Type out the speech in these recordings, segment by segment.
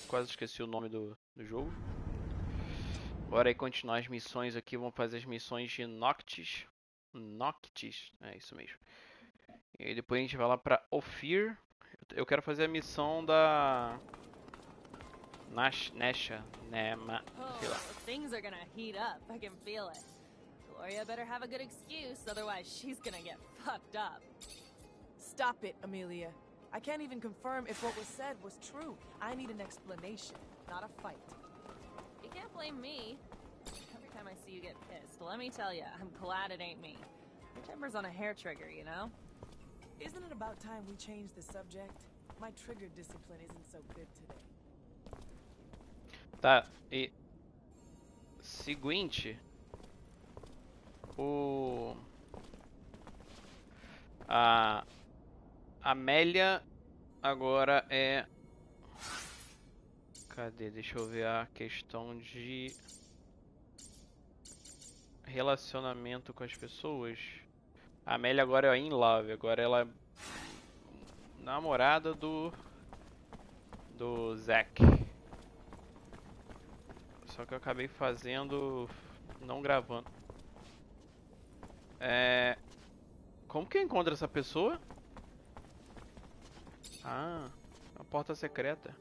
Quase esqueci o nome do jogo. Bora aí continuar as missões aqui. Vamos fazer as missões de Noctis. Noctis, é isso mesmo. E aí depois a gente vai lá pra Ophir. Eu quero fazer a missão da Niesha, sei lá. Things are gonna heat up. I can feel it. Gloria better have a good excuse, otherwise she's gonna get fucked up. Stop it, Amelia. I can't even confirm if what was said was true. I need an explanation, not a fight. You can't blame me. Every time I see you get pissed, let me tell you, I'm glad it ain't me. Your temper's on a hair trigger, you know? Isn't it about time we change the subject? My trigger discipline isn't so good today. Tá, e... Seguinte... A Amélia agora é... Cadê? Deixa eu ver a questão de relacionamento com as pessoas. A Amélia agora é in love. Agora ela é namorada do Zach. Só que eu acabei fazendo... não gravando. Como que eu encontro essa pessoa? Ah, a porta secreta.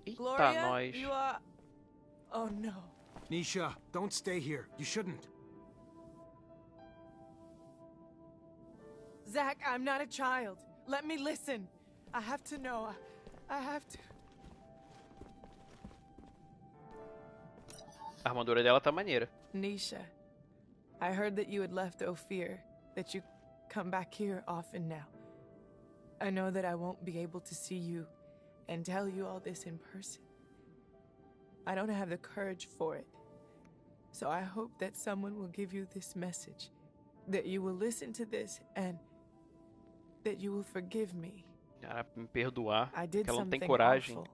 Eita, Gloria, nós. you are... Oh no. Niesha, don't stay here. You shouldn't. Zach, I'm not a child. Let me listen. I have to know. I have to... A armadura dela tá maneira. Niesha, I heard that you had left Ophir, that you come back here often now. I know that I won't be able to see you and tell you all this in person. I don't have the courage for it. So I hope that someone will give you this message, that you will listen to this and that you will forgive me. Cara, me perdoar, I did que ela não tem something coragem. awful.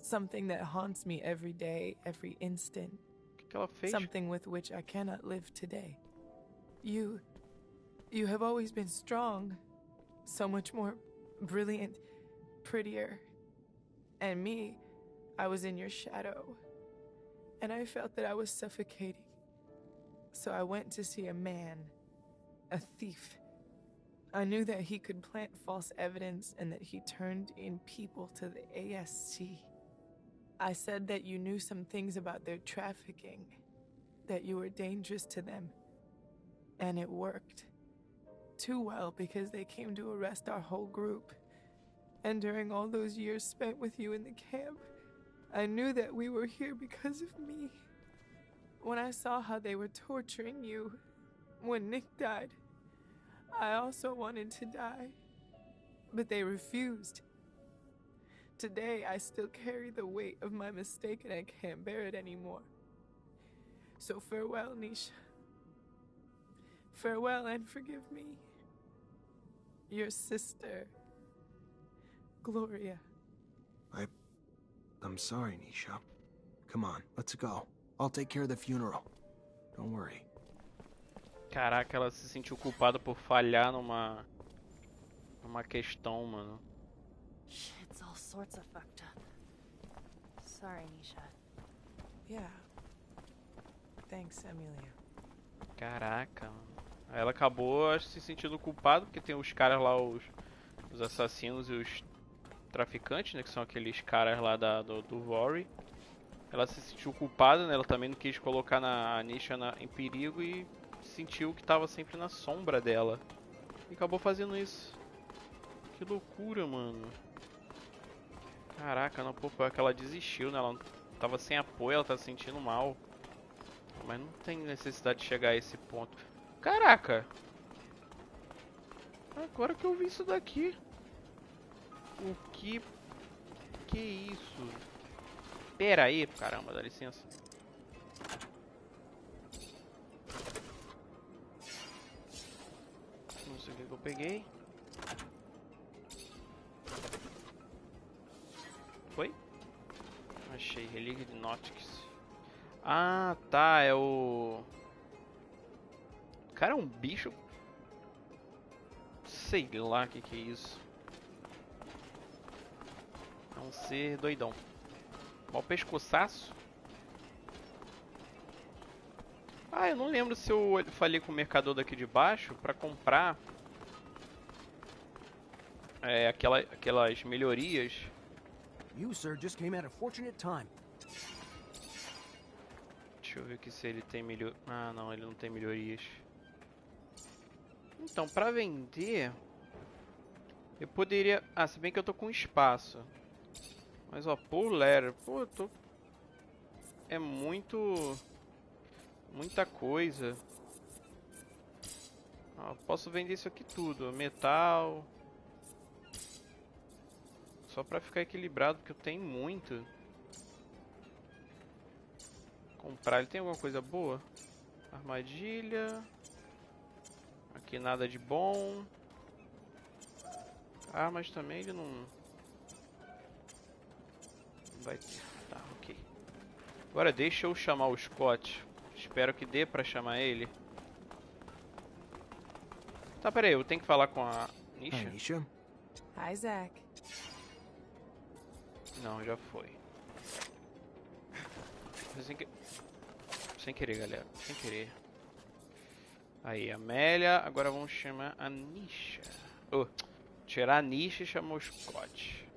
Something that haunts me every day, every instant. O que ela fez? Something with which I cannot live today. You have always been strong, so much more brilliant, prettier. And me, I was in your shadow. And I felt that I was suffocating. So I went to see a man, a thief. I knew that he could plant false evidence and that he turned in people to the ASC. I said that you knew some things about their trafficking, that you were dangerous to them. And it worked. Too well, because they came to arrest our whole group. And during all those years spent with you in the camp, I knew that we were here because of me. When I saw how they were torturing you, when Nick died, I also wanted to die. But they refused. Today, I still carry the weight of my mistake and I can't bear it anymore. So farewell, Niesha. Farewell and forgive me. Your sister, Gloria. I'm sorry, Niesha. Come on, let's go. I'll take care of the funeral. Don't worry. Caraca, ela se sentiu culpada por falhar numa questão, mano. Shit's all sorts of fucked up. Sorry, Niesha. Yeah. Thanks, Amelia. Caraca, mano. Aí ela acabou, acho, se sentindo culpada, porque tem os caras lá, os assassinos e os traficantes, né, que são aqueles caras lá do Vory. Ela se sentiu culpada, né, ela também não quis colocar a Niesha em perigo e sentiu que estava sempre na sombra dela. E acabou fazendo isso. Que loucura, mano. Caraca, não, pô, foi que ela desistiu, né, ela tava sem apoio, ela tá se sentindo mal. Mas não tem necessidade de chegar a esse ponto. Caraca! Agora que eu vi isso daqui. O que é isso? Pera aí, caramba, dá licença. Não sei o que eu peguei. Foi? Achei, relíquia de Notix. Ah, tá, é o... Cara, é um bicho... Sei lá o que é isso. ser doidão. Ó o pescoçaço. Ah, eu não lembro se eu falei com o mercador daqui de baixo pra comprar aquelas melhorias. You, sir, just came at a fortunate time. Deixa eu ver aqui se ele tem melhor... Ah, não, ele não tem melhorias. Então, pra vender... Eu poderia... Ah, se bem que eu tô com espaço. Mas, ó, pull letter... Pô, eu tô... É muito... Muita coisa. Ó, posso vender isso aqui tudo. Metal... Só pra ficar equilibrado, porque eu tenho muito. Comprar, ele tem alguma coisa boa? Armadilha. Aqui nada de bom. Ah, mas também ele não vai ter. Tá, ok. Agora deixa eu chamar o Scott. Espero que dê pra chamar ele. Tá, pera aí, eu tenho que falar com a Niesha? Hi, Niesha. Hi, Zach. Não, já foi. Sem querer, galera. Sem querer. Aí, Amélia. Agora vamos chamar a Niesha. Oh, tirar a Niesha e chamar o Scott.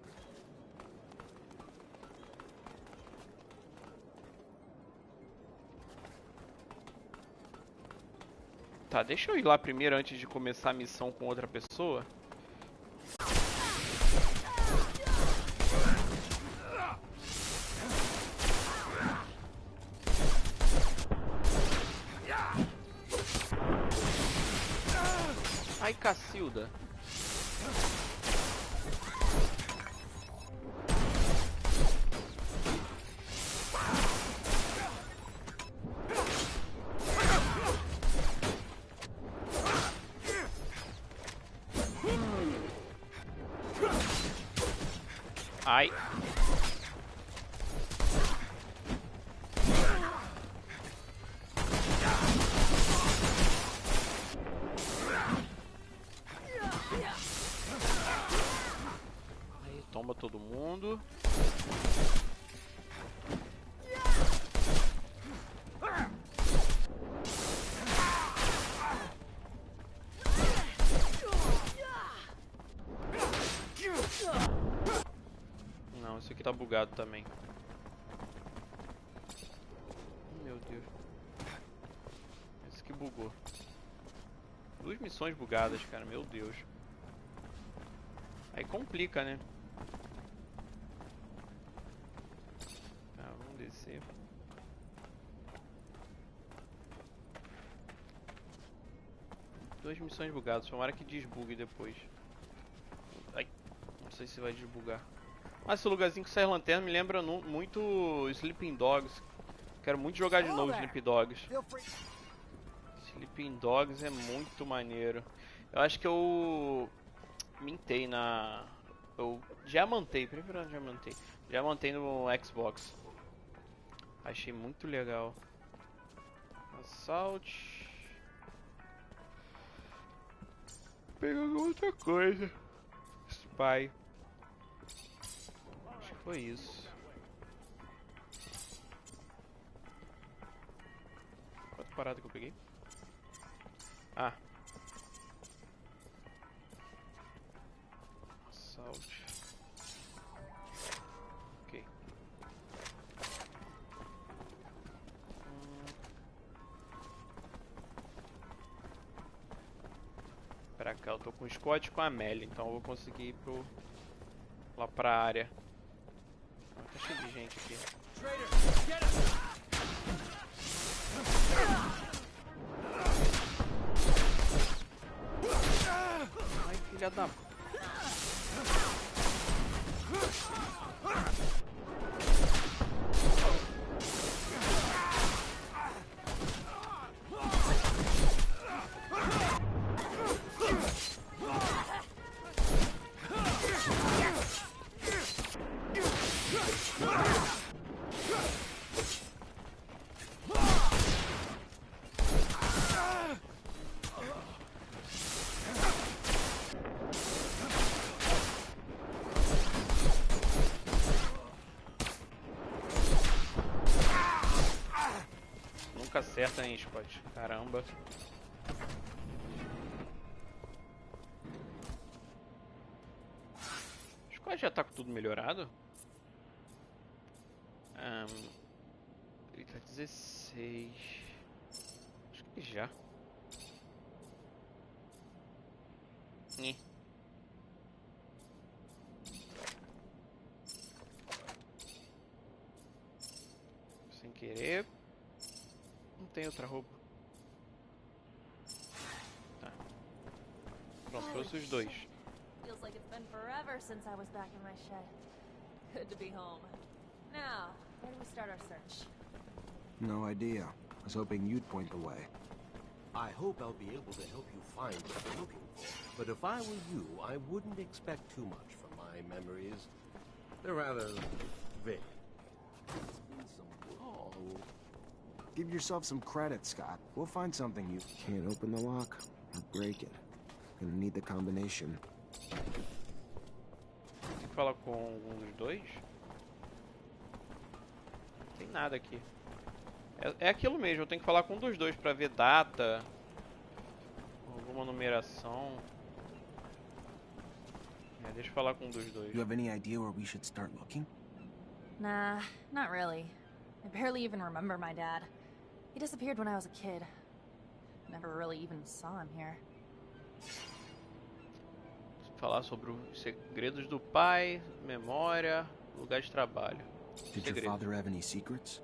Tá, deixa eu ir lá primeiro antes de começar a missão com outra pessoa. Ai, Cacilda. Ai. Aí, tomba todo mundo. Não, esse aqui tá bugado também. Meu Deus. Esse aqui bugou. Duas missões bugadas, cara. Meu Deus. Aí complica, né? Tá, vamos descer. Duas missões bugadas. Tomara que desbugue depois. Ai, não sei se vai desbugar. Mas esse lugarzinho que sai lanterna me lembra muito Sleeping Dogs. Quero muito jogar de novo Sleeping Dogs. Sleeping Dogs é muito maneiro. Eu acho que eu mintei na... Eu diamantei, primeiro diamantei. Diamantei no Xbox. Achei muito legal. Assault. Pegando outra coisa. Spy. Acho que foi isso. Quanto parada que eu peguei? Ah. Assault. Ok. Pra cá, eu tô com o Scott e com a Amélia, então eu vou conseguir ir lá pra área. Tá cheio de gente aqui. Ai, filha da... época certa, hein, Scott? Caramba. Scott já tá com tudo melhorado? Ele tá 16. Acho que já. Sem querer. Não tem outra roupa. Tá. Pronto, trouxe os dois. Feels like it's been forever since I was back in my shed. Good to be home. Now, where do we start our search? No idea. I was hoping you'd point the way. I hope I'll be able to help you find what you're looking for. But if I were you, I wouldn't expect too much from my memories. They're rather vague. It's been so long. Give yourself some credit, Scott. We'll find something you can't open the lock or break it. Gonna need the combination. Tem que falar com um dos dois? Não tem nada aqui. É aquilo mesmo, eu tenho que falar com um dos dois pra ver data, alguma numeração. Deixa eu falar com um dos dois. You have any idea where we should start looking? Nah, not really. I barely even remember my dad. He disappeared when I was a kid. Never really even saw him here. Falar sobre os segredos do pai, memória, lugar de trabalho. Did your father have any secrets?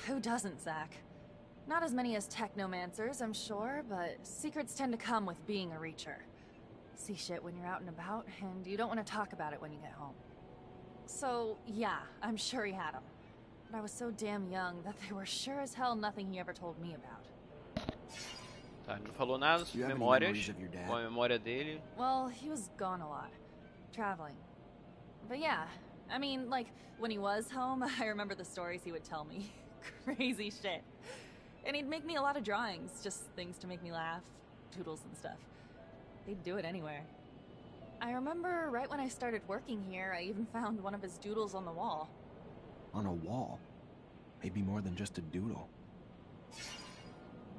Who doesn't, Zach? Not as many as Technomancers, I'm sure, but secrets tend to come with being a Reacher. See shit when you're out and about, and you don't want to talk about it when you get home. So, yeah, I'm sure he had them. But I was so damn young that they were sure as hell nothing he ever told me about. Tá, ele não falou nada sobre memórias. Qual a memória dele? Well, he was gone a lot. Traveling. But yeah, I mean, like, when he was home, I remember the stories he would tell me. Crazy shit. And he'd make me a lot of drawings, just things to make me laugh, doodles and stuff. They'd do it anywhere. I remember right when I started working here, I even found one of his doodles on the wall. On a wall? Maybe more than just a doodle.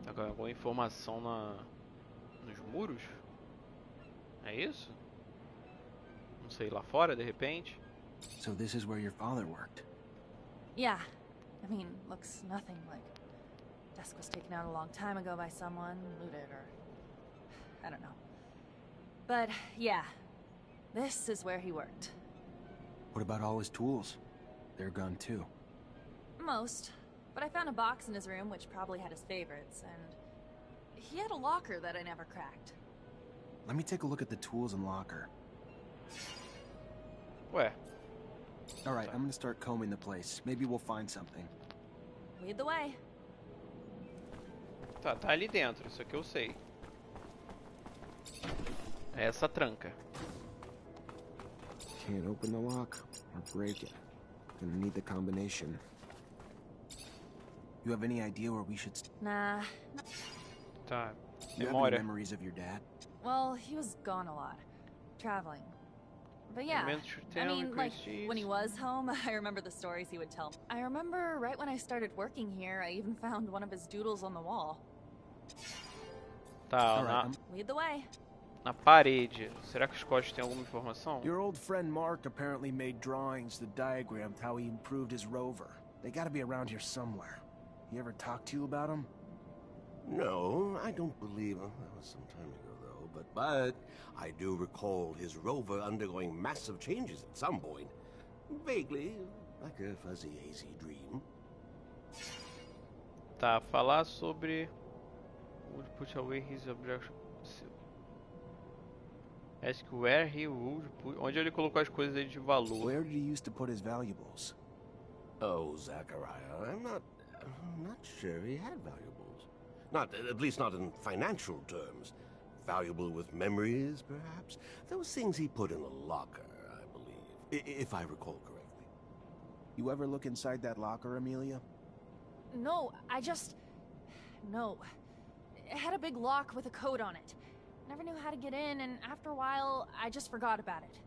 Tá com alguma informação nos muros? É isso? Não sei, lá fora de repente? So this is where your father worked? Yeah. I mean, looks nothing like... Desk was taken out a long time ago by someone, looted, or... I don't know. But, yeah. This is where he worked. What about all his tools? They're gone too. Most. But I found a box in his room which probably had his favorites, and... he had a locker that I never cracked. Let me take a look at the tools and locker. Ué. Alright, I'm gonna start combing the place. Maybe we'll find something. Lead the way. Tá ali dentro, isso aqui eu sei. É essa tranca. Can't open the lock or break it. Gonna need the combination. You have any idea where we should... Nah. Tá. You have any memories of your dad? Well, he was gone a lot. Traveling. But yeah, I mean, like, when he was home, I remember the stories he would tell me. I remember right when I started working here, I even found one of his doodles on the wall. Tá, Lead the way. Na parede. Será que o Scott tem alguma informação? Your old friend Mark apparently made drawings that diagrammed how he improved his rover. They gotta be around here somewhere. He ever talked to you about them? No, I don't believe him. That was some time ago, though. But I do recall his rover undergoing massive changes at some point. Vaguely, like a fuzzy, hazy dream. Tá, falar sobre... would put away his objection... Ask where he would put... Onde ele colocou as coisas dele de valor. Where did he used to put his valuables? Oh, Zachariah, I'm not sure he had valuables. At least not in financial terms. Valuable with memories, perhaps? Those things he put in a locker, I believe, if I recall correctly. You ever look inside that locker, Amelia? No, No. It had a big lock with a code on it. Never knew how to get in, and after a while, I just forgot about it.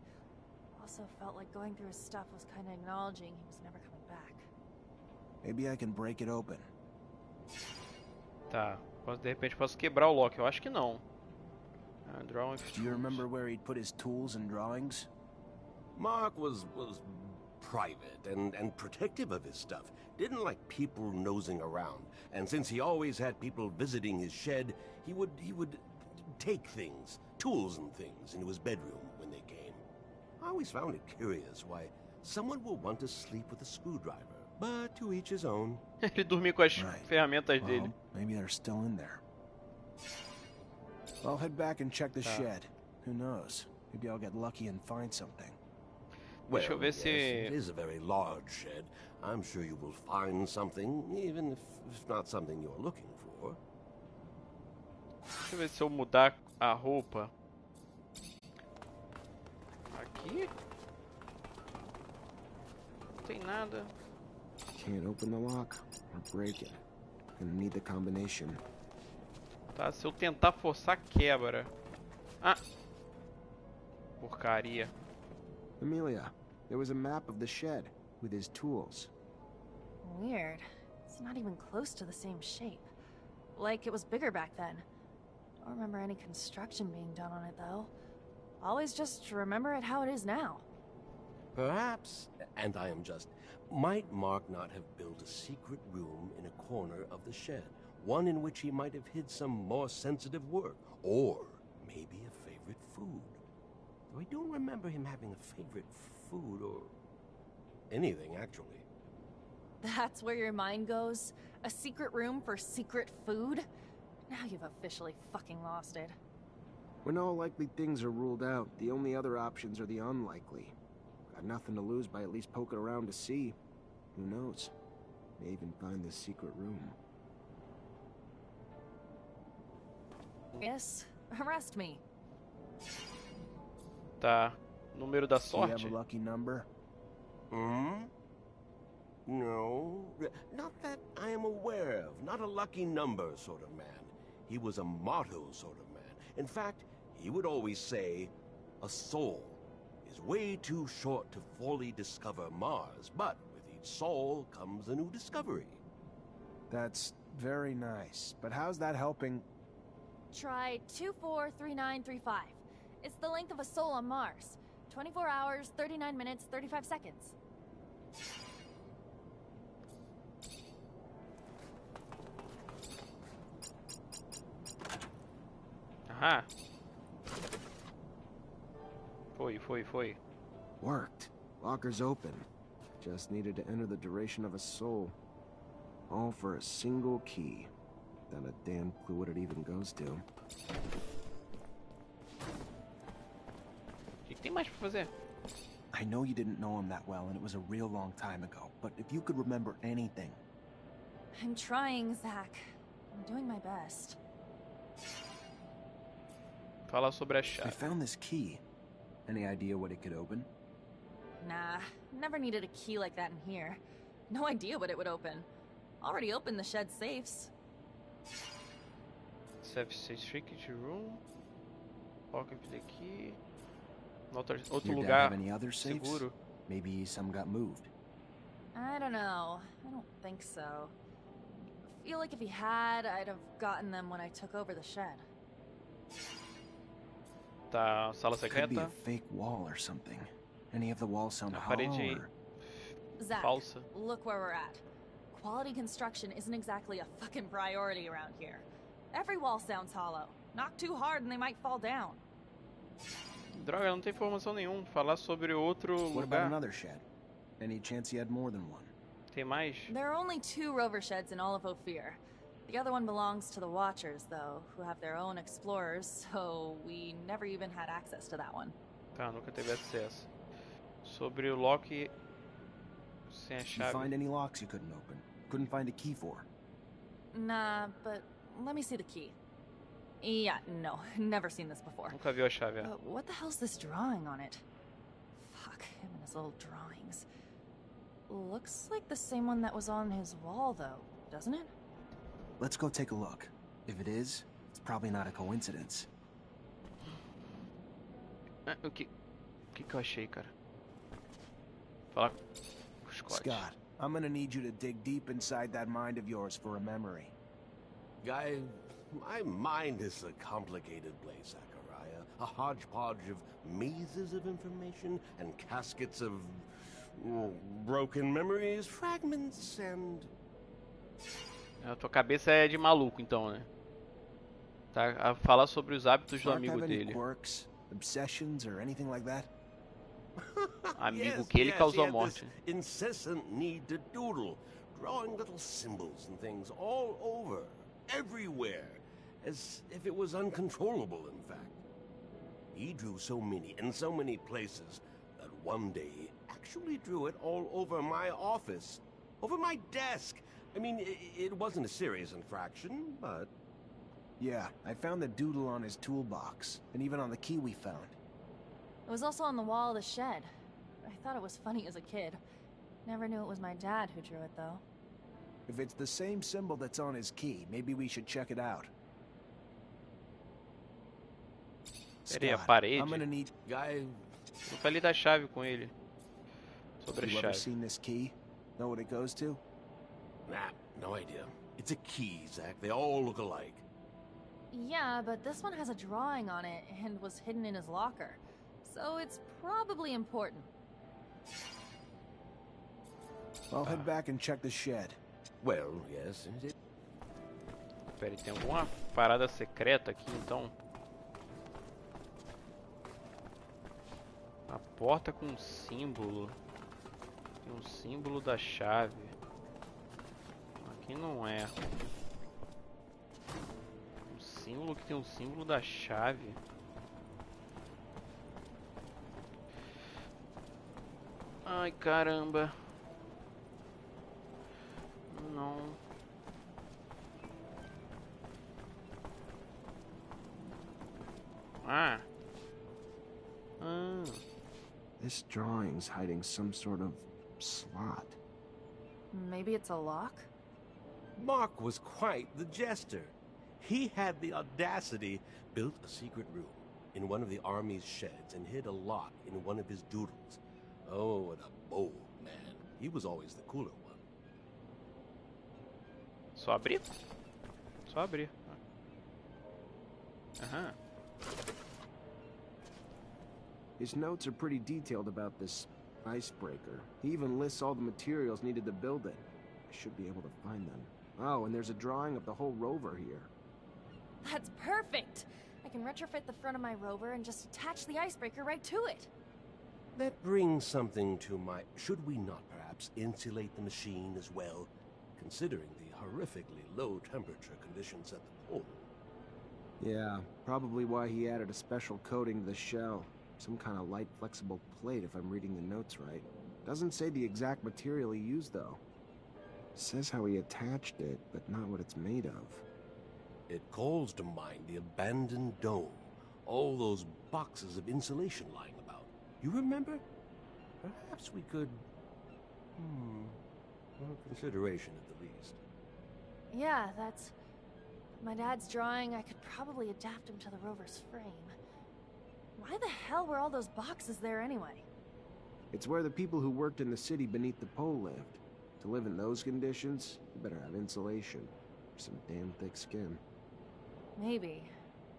Also felt like going through his stuff was kind of acknowledging he was never coming back. Maybe I can break it open. Tá. De repente posso quebrar o lock. Eu acho que não. Draw with Do you tools. remember where he'd put his tools and drawings? Mark was private and protective of his stuff. Didn't like people nosing around. And since he always had people visiting his shed, he would take things, tools and things, into his bedroom when they came. I always found it curious why someone would want to sleep with a screwdriver, but to each his own. Ele dormia com as Right. ferramentas Well, dele. maybe they're still in there. I'll head back and check the shed. Who knows? Maybe I'll get lucky and find something. Deixa eu ver yes, se- it is a very large shed. I'm sure you will find something, even if not something you're looking for. Deixa eu ver se eu mudar a roupa. Aqui? Não tem nada. Can't open the lock or break it. Gonna need the combination. Tá, se eu tentar forçar, quebra. Ah! Porcaria. Amelia, there was a map of the shed with his tools. Weird. It's not even close to the same shape. Like it was bigger back then. Don't remember any construction being done on it, though. Always just remember it how it is now. Perhaps, and I am just, might Mark not have built a secret room in a corner of the shed? One in which he might have hid some more sensitive work, or maybe a favorite food. Though I don't remember him having a favorite food or anything, actually. That's where your mind goes? A secret room for secret food? Now you've officially fucking lost it. When all likely things are ruled out, the only other options are the unlikely. Got nothing to lose by at least poking around to see. Who knows? May even find this secret room. Yes, arrest me. Tá. Número da Do you have sorte. a lucky number? Hmm? No, not that I am aware of. Not a lucky number sort of man. He was a motto sort of man. In fact, he would always say, a soul is way too short to fully discover Mars, but with each soul comes a new discovery. That's very nice, but how's that helping? Try 243935. It's the length of a soul on Mars. 24 hours, 39 minutes, 35 seconds. Ah. Foi. Worked. Locker's open. Just needed to enter the duration of a soul. All for a single key. Not a damn clue what it even goes to. O que tem mais pra fazer? I know you didn't know him that well, and it was a real long time ago, but if you could remember anything. I'm trying, Zach. I'm doing my best. Fala sobre a I chave. found this key. Any idea what it could open? Nah, never needed a key like that in here. No idea what it would open. Already opened the shed safes. Safe secret room. Pocket the key. Outro Your dad lugar have any other safes? seguro. Maybe some got moved. I don't know. I don't think so. I feel like if he had, I'd have gotten them when I took over the shed. Tá, sala Could be a secreta. fake wall or something. Any of the walls sound A hollow parede or... Zach, falsa. look where we're at. Quality construction isn't exactly a fucking priority around here. Every wall sounds hollow. Knock too hard and they might fall down. Droga, não tem informação nenhuma. Falar sobre outro What about lugar. another shed? Any chance he had more than one? Tem mais? There are only 2 rover sheds in all of Ophir. The other one belongs to the Watchers, though, who have their own explorers, so we never even had access to that one. Tá, nunca teve acesso. Sobre o lock sem a Did you chave. find any locks you couldn't open? Couldn't find a key for? Nah, but let me see the key. Yeah, no, never seen this before. Nunca viu a chave. But what the hell's this drawing on it? Fuck, him and his little drawings. Looks like the same one that was on his wall, though, doesn't it? Let's go take a look. If it is, it's probably not a coincidence. O que eu achei, cara? Falar com o Scott. Scott, I'm gonna need you to dig deep inside that mind of yours for a memory. Guy, my mind is a complicated place, Zachariah. A hodgepodge of mazes of information and caskets of broken memories, fragments, and... A tua cabeça é de maluco, então, né? Tá, fala sobre os hábitos do Mark amigo have any dele. quirks, obsessions, or anything like that? Amigo que ele causou a morte. Incessant need to doodle, drawing little symbols and things all over, everywhere, as if it was uncontrollable, in fact. He drew so many in so many places that one day he actually drew it all over my office, over my desk. I mean, it wasn't a serious infraction, but... Yeah, I found the doodle on his toolbox, and even on the key we found. It was also on the wall of the shed. I thought it was funny as a kid. Never knew it was my dad who drew it, though. If it's the same symbol that's on his key, maybe we should check it out. Peraí, a Scott, parede? I'm gonna need... Guy, Eu falei da chave com ele. Sobre a You ever chave. seen this key? Know what it goes to? nah, no idea. It's a key, Zach. They all look alike. Yeah, but this one has a drawing on it and was hidden in his locker. So it's probably important. I'll head back and check the shed. Well, yes. Peraí, tem alguma parada secreta aqui, então? A porta com um símbolo. Tem um símbolo da chave. Aqui não é. Um símbolo que tem um símbolo da chave. Ai, caramba. Não. Ah. This drawing's hiding some sort of slot. Maybe it's a lock? Mark was quite the jester. He had the audacity, built a secret room in one of the army's sheds and hid a lock in one of his doodles. Oh, what a bold man. He was always the cooler one. Só abrir? Só abrir. Aham. His notes are pretty detailed about this icebreaker. He even lists all the materials needed to build it. I should be able to find them. Oh, and there's a drawing of the whole rover here. That's perfect! I can retrofit the front of my rover and just attach the icebreaker right to it. That brings something to my... Should we not perhaps insulate the machine as well, considering the horrifically low temperature conditions at the pole? Yeah, probably why he added a special coating to the shell. Some kind of light, flexible plate, if I'm reading the notes right. Doesn't say the exact material he used, though. Says how he attached it, but not what it's made of. It calls to mind the abandoned dome. All those boxes of insulation lying about. You remember? Perhaps we could... well, consideration at the least. Yeah, that's... my dad's drawing. I could probably adapt him to the rover's frame. Why the hell were all those boxes there anyway? It's where the people who worked in the city beneath the pole lived. To live in those conditions, you better have insulation. Or some damn thick skin. Maybe.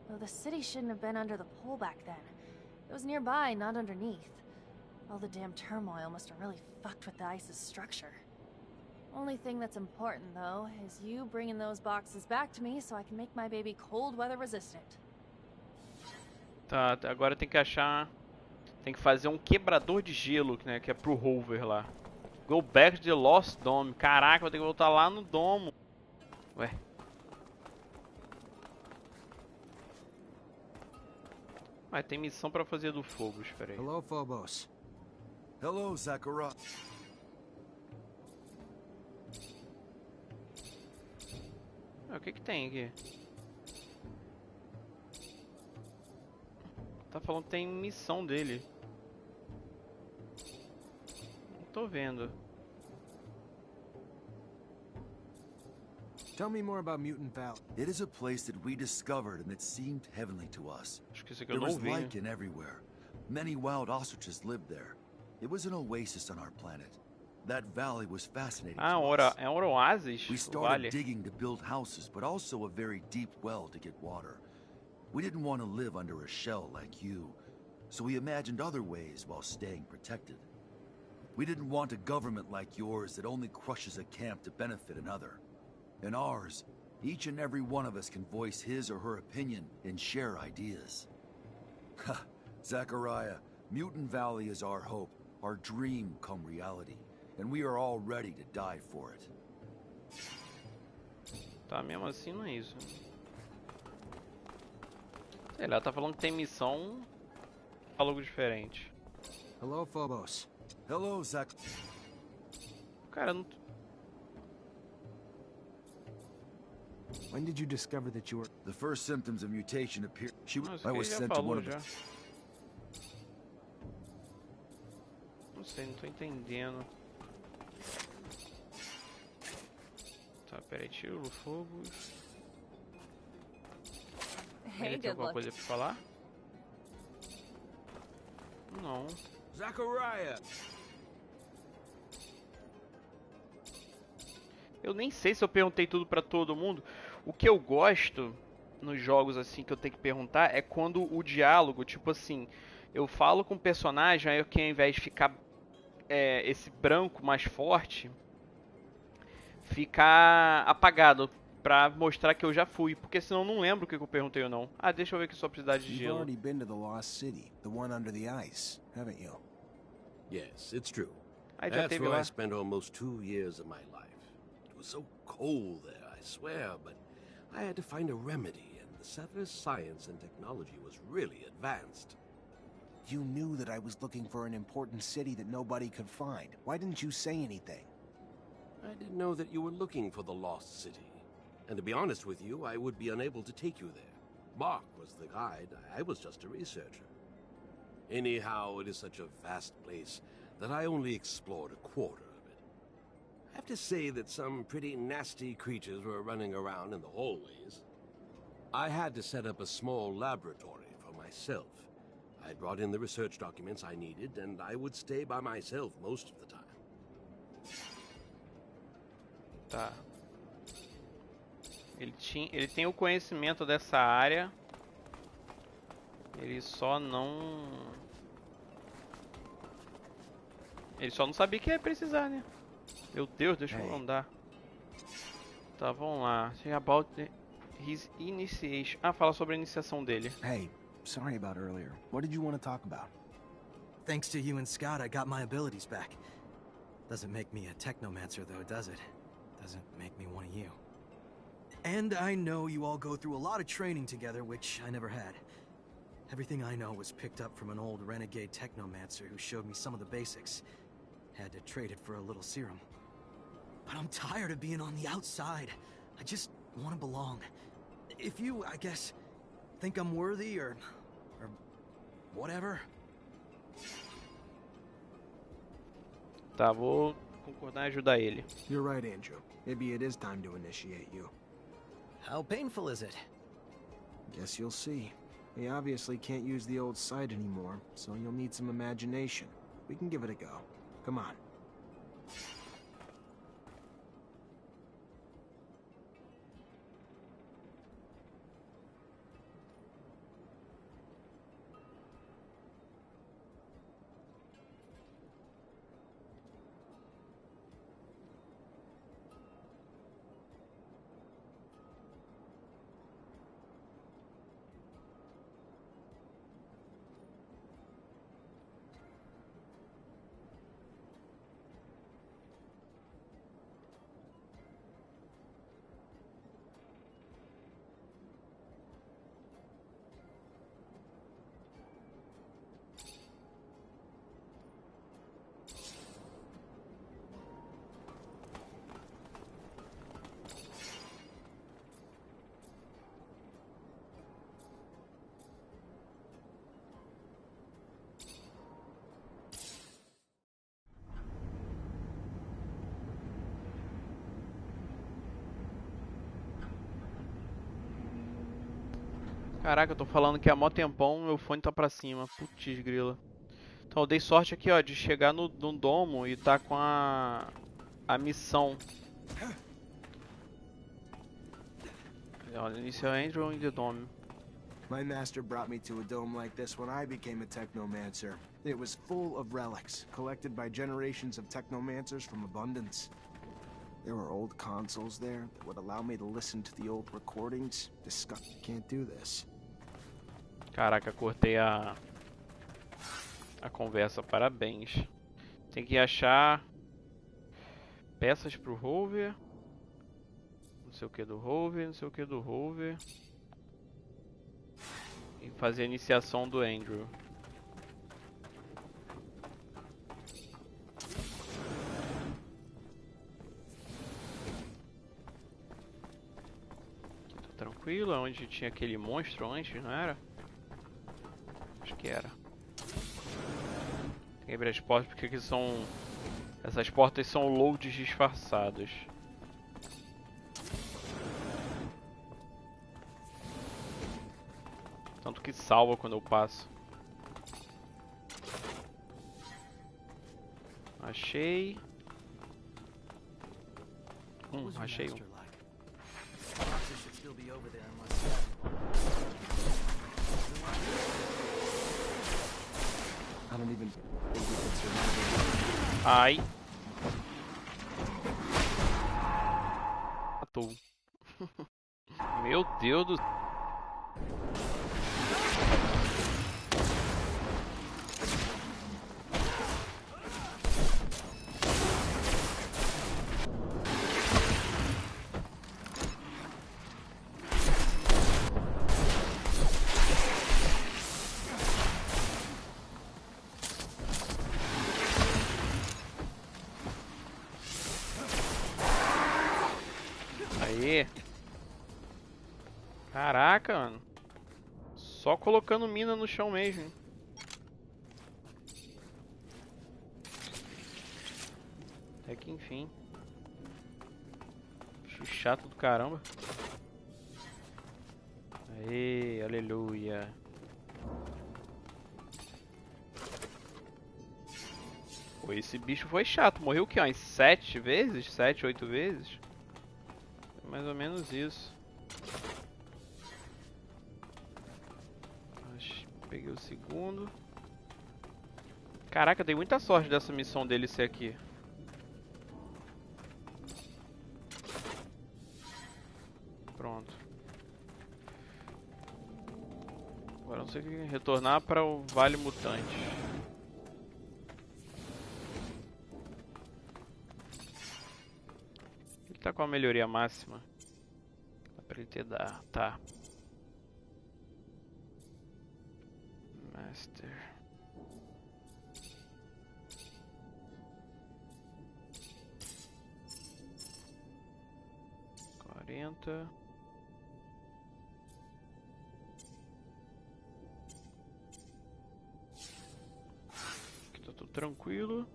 Though the city shouldn't have been under the pole back then. It was nearby, not underneath. All the damn turmoil must have really fucked with the ice's structure. Only thing that's important, though, is you bringing those boxes back to me so I can make my baby cold weather resistant. Tá, agora tem que achar... Tem que fazer um quebrador de gelo, né, que é pro rover lá. Go back to the Lost Dome. Caraca, vou ter que voltar lá no domo. Ué. Mas tem missão pra fazer do fogo, espera aí. Hello, Phobos. Hello, Zachariah. O que que tem aqui? Tá falando que tem missão dele. Não tô vendo. Tell me more about Mutant Valley. It is a place that we discovered and that seemed heavenly to us. Acho que esse aqui eu There não was vi, né? lichen everywhere. Many wild ostriches lived there. It was an oasis on our planet. That valley was fascinating Ah, to us. é um oásis? We O started vale. digging to build houses, but also a very deep well to get water. We didn't want to live under a shell like you, so we imagined other ways while staying protected. We didn't want a government like yours that only crushes a camp to benefit another. In ours, each and every one of us can voice his or her opinion and share ideas. Ha, Zachariah, Mutant Valley is our hope, our dream come reality, and we are all ready to die for it. Tá, mesmo assim não é isso. Sei lá, tá falando que tem missão. Algo diferente. Hello, Phobos. Hello, Zach. Cara, não. When did you discover that you were... The first symptoms of mutation appeared. Nossa, I que was já sent to one falou of já. the... Não sei, não tô entendendo. Tá, peraí, tiro o fogo. Hey, Ele tem good alguma look. coisa pra falar? Não. Zachariah! Eu nem sei se eu perguntei tudo pra todo mundo. O que eu gosto nos jogos assim que eu tenho que perguntar é quando o diálogo, tipo assim, eu falo com o personagem, aí que ao invés de ficar esse branco mais forte, ficar apagado pra mostrar que eu já fui, porque senão eu não lembro o que eu perguntei ou não. Ah, deixa eu ver aqui só precisidade de You've gelo. already been to the Lost City, the one under the ice, haven't you? Yes, it's true. Aí já That's teve where lá. I spent almost 2 years of my life. It was so cold there, I swear, but I had to find a remedy, and the settler's science and technology was really advanced. You knew that I was looking for an important city that nobody could find. Why didn't you say anything? I didn't know that you were looking for the lost city. And to be honest with you, I would be unable to take you there. Mark was the guide, I was just a researcher. Anyhow, it is such a vast place that I only explored a quarter of it. I have to say that some pretty nasty creatures were running around in the hallways. I had to set up a small laboratory for myself. I brought in the research documents I needed, and I would stay by myself most of the time. Tá. Ele tem o conhecimento dessa área. Ele só não sabia que ia precisar, né? Meu Deus, deixa eu andar. Tá, vamos lá. About his initiation. Ah, fala sobre a iniciação dele. Hey, sorry about earlier. What did you want to talk about? Thanks to you and Scott, I got my abilities back. Doesn't make me a Technomancer, though, does it? Doesn't make me one of you. And I know you all go through a lot of training together, which I never had. Everything I know was picked up from an old renegade Technomancer who showed me some of the basics. Had to trade it for a little serum. But I'm tired of being on the outside. I just want to belong. If you, I guess, think I'm worthy or whatever. Tá, vou concordar em ajudar ele. You're right, Andrew. Maybe it is time to initiate you. How painful is it? Guess you'll see. We obviously can't use the old site anymore, so you'll need some imagination. We can give it a go. Come on. Caraca, eu tô falando que há mó tempão, meu fone tá pra cima. Putz grila. Então eu dei sorte aqui, ó, de chegar no domo e tá com a missão. Olha, inicial Andrew in the dome. My master brought me to a dome like this when I became a Technomancer. It was full of relics, collected by generations of Technomancers from Abundance. There were old consoles there that would allow me to listen to the old recordings. Can't do this. Caraca, cortei a conversa, parabéns. Tem que achar peças pro rover. Não sei o que do rover, não sei o que do rover. E fazer a iniciação do Andrew. Aqui tá tranquilo, é onde tinha aquele monstro antes, não era? Acho que era. Tem que abrir as portas porque aqui são... Essas portas são loads disfarçados. Tanto que salva quando eu passo. Achei. Achei um. Ai. Matou. Meu Deus do céu. Caraca, mano. Só colocando mina no chão mesmo. Hein? Até que enfim. Bicho chato do caramba. Aê, aleluia. Pô, esse bicho foi chato. Morreu o que? Umas 7 vezes? 7, 8 vezes? É mais ou menos isso. Peguei o segundo. Caraca, dei muita sorte dessa missão dele ser aqui. Pronto. Agora não sei o que. Retornar para o Vale Mutante. Ele tá com a melhoria máxima. Dá pra ele ter dar. Tá. Master. Aqui tá tudo tranquilo.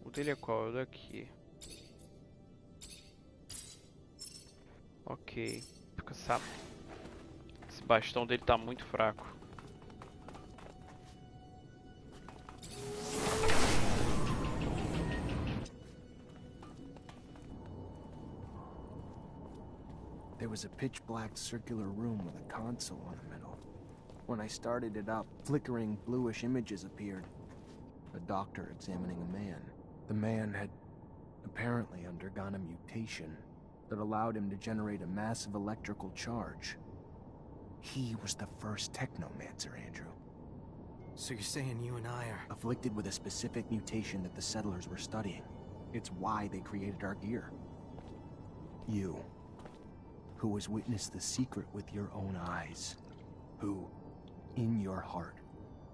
O dele é qual? É o daqui. Ok. Fica sabe. Esse bastão dele tá muito fraco. There was a pitch-black circular room with a console in the middle. When I started it up, flickering bluish images appeared. A doctor examining a man. The man had apparently undergone a mutation that allowed him to generate a massive electrical charge. He was the first Technomancer, Andrew. So you're saying you and I are... Afflicted with a specific mutation that the settlers were studying. It's why they created our gear. You, who has witnessed the secret with your own eyes, who, in your heart,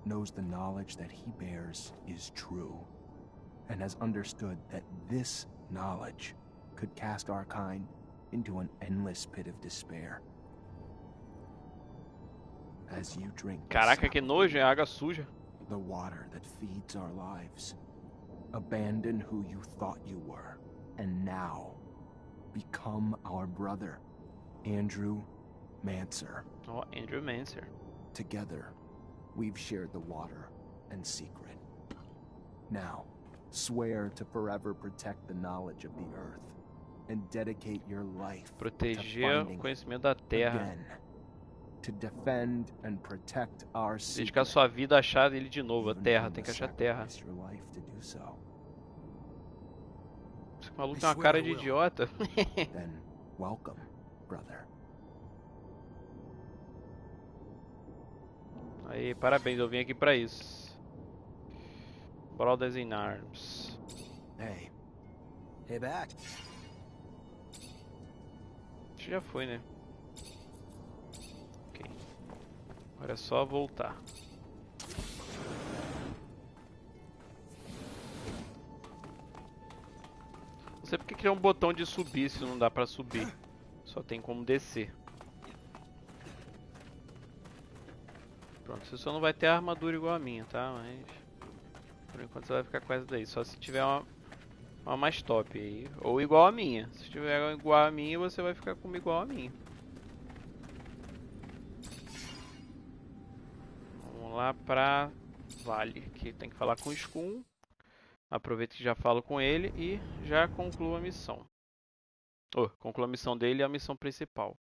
knows the knowledge that he bears is true, and has understood that this knowledge could cast our kind into an endless pit of despair. As you drink Caraca, que nojo, é água suja. the water that feeds our lives, abandon who you thought you were, and now become our brother, Andrew Mancer. Oh, Andrew Mancer. Together, we've shared the water and secret. Now, swear to forever protect the knowledge of the earth and dedicate your life Proteger o conhecimento da Terra. again, to defend and protect our Dedicar secret. sua vida a achar ele de novo, a Even Terra, if tem you que achar a Terra. sacrifice your life to do so. Esse maluco tem uma cara de idiota. Then welcome, brother. Aí, parabéns, eu vim aqui pra isso. Brothers in Arms. Hey. Hey back. Acho que já foi, né? Ok. Agora é só voltar. Não sei porque criar um botão de subir se não dá pra subir. Só tem como descer. Pronto, você só não vai ter a armadura igual a minha, tá? Mas por enquanto você vai ficar com essa daí. Só se tiver uma mais top aí. Ou igual a minha. Se tiver igual a minha, você vai ficar como igual a minha. Vamos lá pra Vale. Que tem que falar com o Skun. Aproveita que já falo com ele e já concluo a missão. Concluo a missão dele e a missão principal.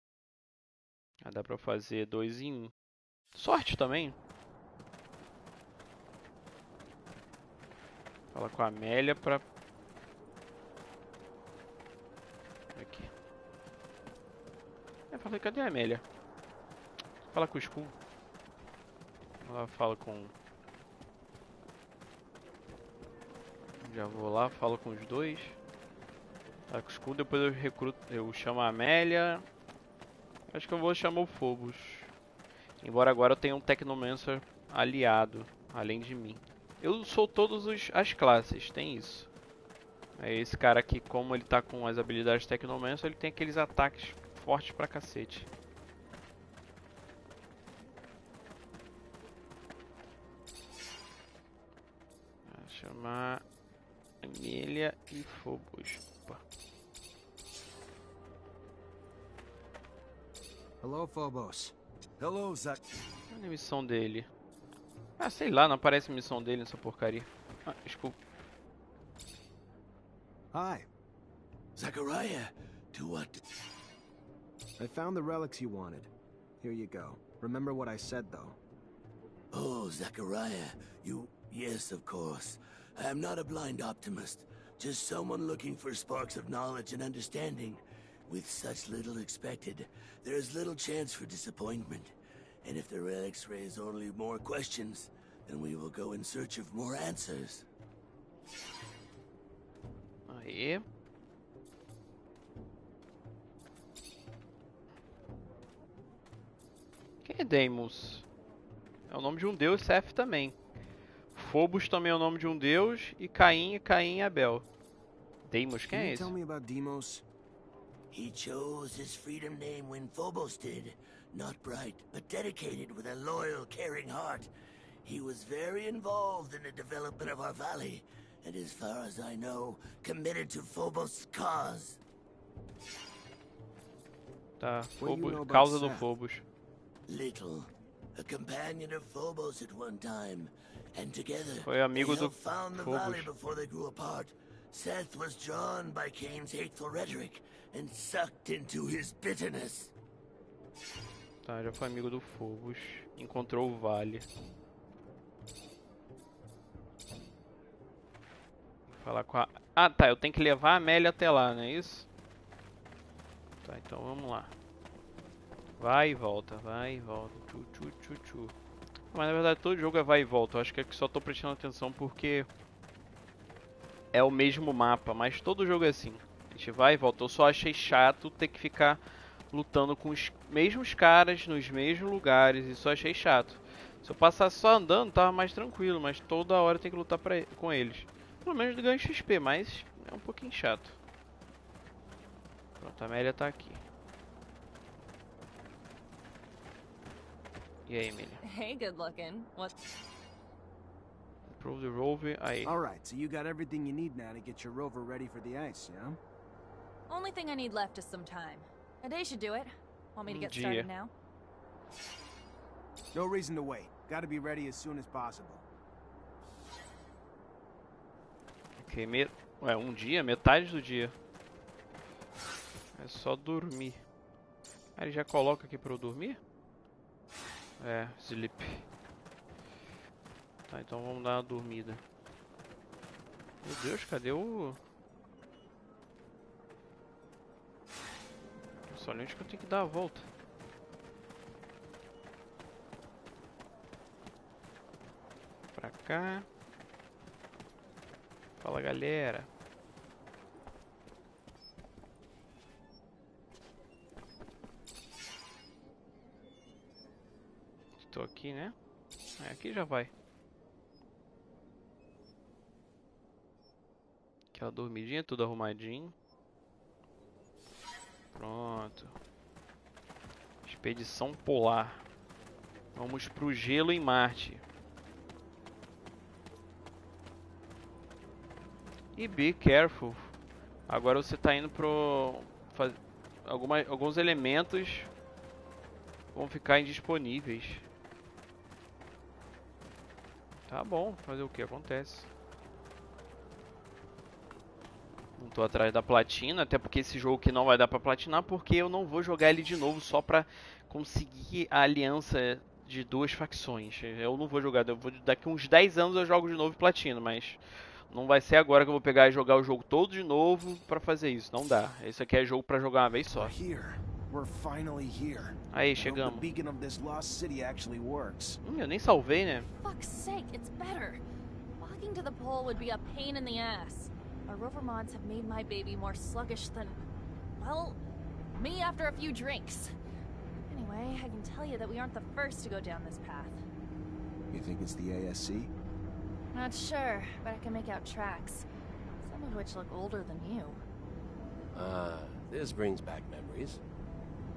Já dá pra fazer 2 em 1. Sorte também. Fala com a Amélia pra... Aqui. Eu falei, cadê a Amélia? Fala com o Skun. Ela fala com... Já vou lá, falo com os dois. Fala com o Skun, depois eu chamo a Amélia. Acho que eu vou chamar o Phobos. Embora agora eu tenha um Technomancer aliado, além de mim. Eu sou todas as classes, tem isso. Esse cara aqui, como ele tá com as habilidades Technomancer, ele tem aqueles ataques fortes pra cacete. Vou chamar Amélia e Phobos. Opa. Hello, Phobos. Hello, Zach. Olha a missão dele. Ah, sei lá, não aparece a missão dele nessa porcaria. Ah, desculpa. Hi. Zachariah, to what? I found the relics you wanted. Here you go. Remember what I said, though. Oh, Zachariah, yes, of course. I am not a blind optimist, just someone looking for sparks of knowledge and understanding. With such little expected, there is little chance for disappointment. And if the relics raise only more questions, then we will go in search of more answers. Aí. Quem é Deimos? É o nome de um deus, Seth também. Phobos também é o nome de um deus. E Caim e Abel. Deimos, quem é esse? Tell me about Deimos. He chose his freedom name when Phobos did. Not bright, but dedicated with a loyal, caring heart. He was very involved in the development of our valley, and as far as I know, committed to Phobos' cause. Tá, What do you know about causa do Seth? Phobos. Little. A companion of Phobos at one time, and together Foi amigo they do helped found the Phobos. valley before they grew apart. Seth was drawn by Cain's hateful rhetoric and sucked into his bitterness. Tá, já foi amigo do Phobos. Encontrou o vale. Vou falar com a... Ah, tá, eu tenho que levar a Amélia até lá, não é isso? Tá, então vamos lá. Vai e volta, vai e volta. Tchu. Mas na verdade todo jogo é vai e volta. Eu acho que aqui só tô prestando atenção porque é o mesmo mapa, mas todo jogo é assim. A gente vai e volta. Eu só achei chato ter que ficar lutando com os mesmos caras nos mesmos lugares. Isso eu achei chato. Se eu passasse só andando, tava mais tranquilo, mas toda hora tem que lutar com eles. Pelo menos ganho XP, mas é um pouquinho chato. Pronto, a Amélia tá aqui. E aí, Amélia? Hey, good looking. What? Improve the rover. Aí. Alright, so you got everything you need now to get your rover ready for the ice, yeah? Only thing I need left is some time. A day should do it. Want me to get Dia. started now? No reason to wait. Gotta be ready as soon as possible. Ok, ué, um dia? Metade do dia. É só dormir. Ah, ele já coloca aqui pra eu dormir? É, sleep. Tá, então vamos dar uma dormida. Meu Deus, cadê o... Nossa, olha onde que eu tenho que dar a volta. Pra cá. Fala, galera. Tô aqui, né? É, aqui já vai. Aquela dormidinha, tudo arrumadinho. Pronto. Expedição polar. Vamos pro gelo em Marte. E be careful. Agora você tá indo pro... Alguns elementos vão ficar indisponíveis. Tá bom, fazer o que acontece. Não tô atrás da platina, até porque esse jogo aqui não vai dar pra platinar, porque eu não vou jogar ele de novo só pra conseguir a aliança de duas facções. Eu não vou jogar, daqui uns 10 anos eu jogo de novo e platino, mas não vai ser agora que eu vou pegar e jogar o jogo todo de novo pra fazer isso, não dá. Esse aqui é jogo pra jogar uma vez só. Aí, chegamos. Eu nem salvei, né? Fuck's sake, it's better. Walking to the pole would be a pain in the ass. Our rover mods have made my baby more sluggish than, well, me after a few drinks. Anyway, I can tell you that we aren't the first to go down this path. You think it's the ASC? Not sure, but I can make out tracks. Some of which look older than you. This brings back memories.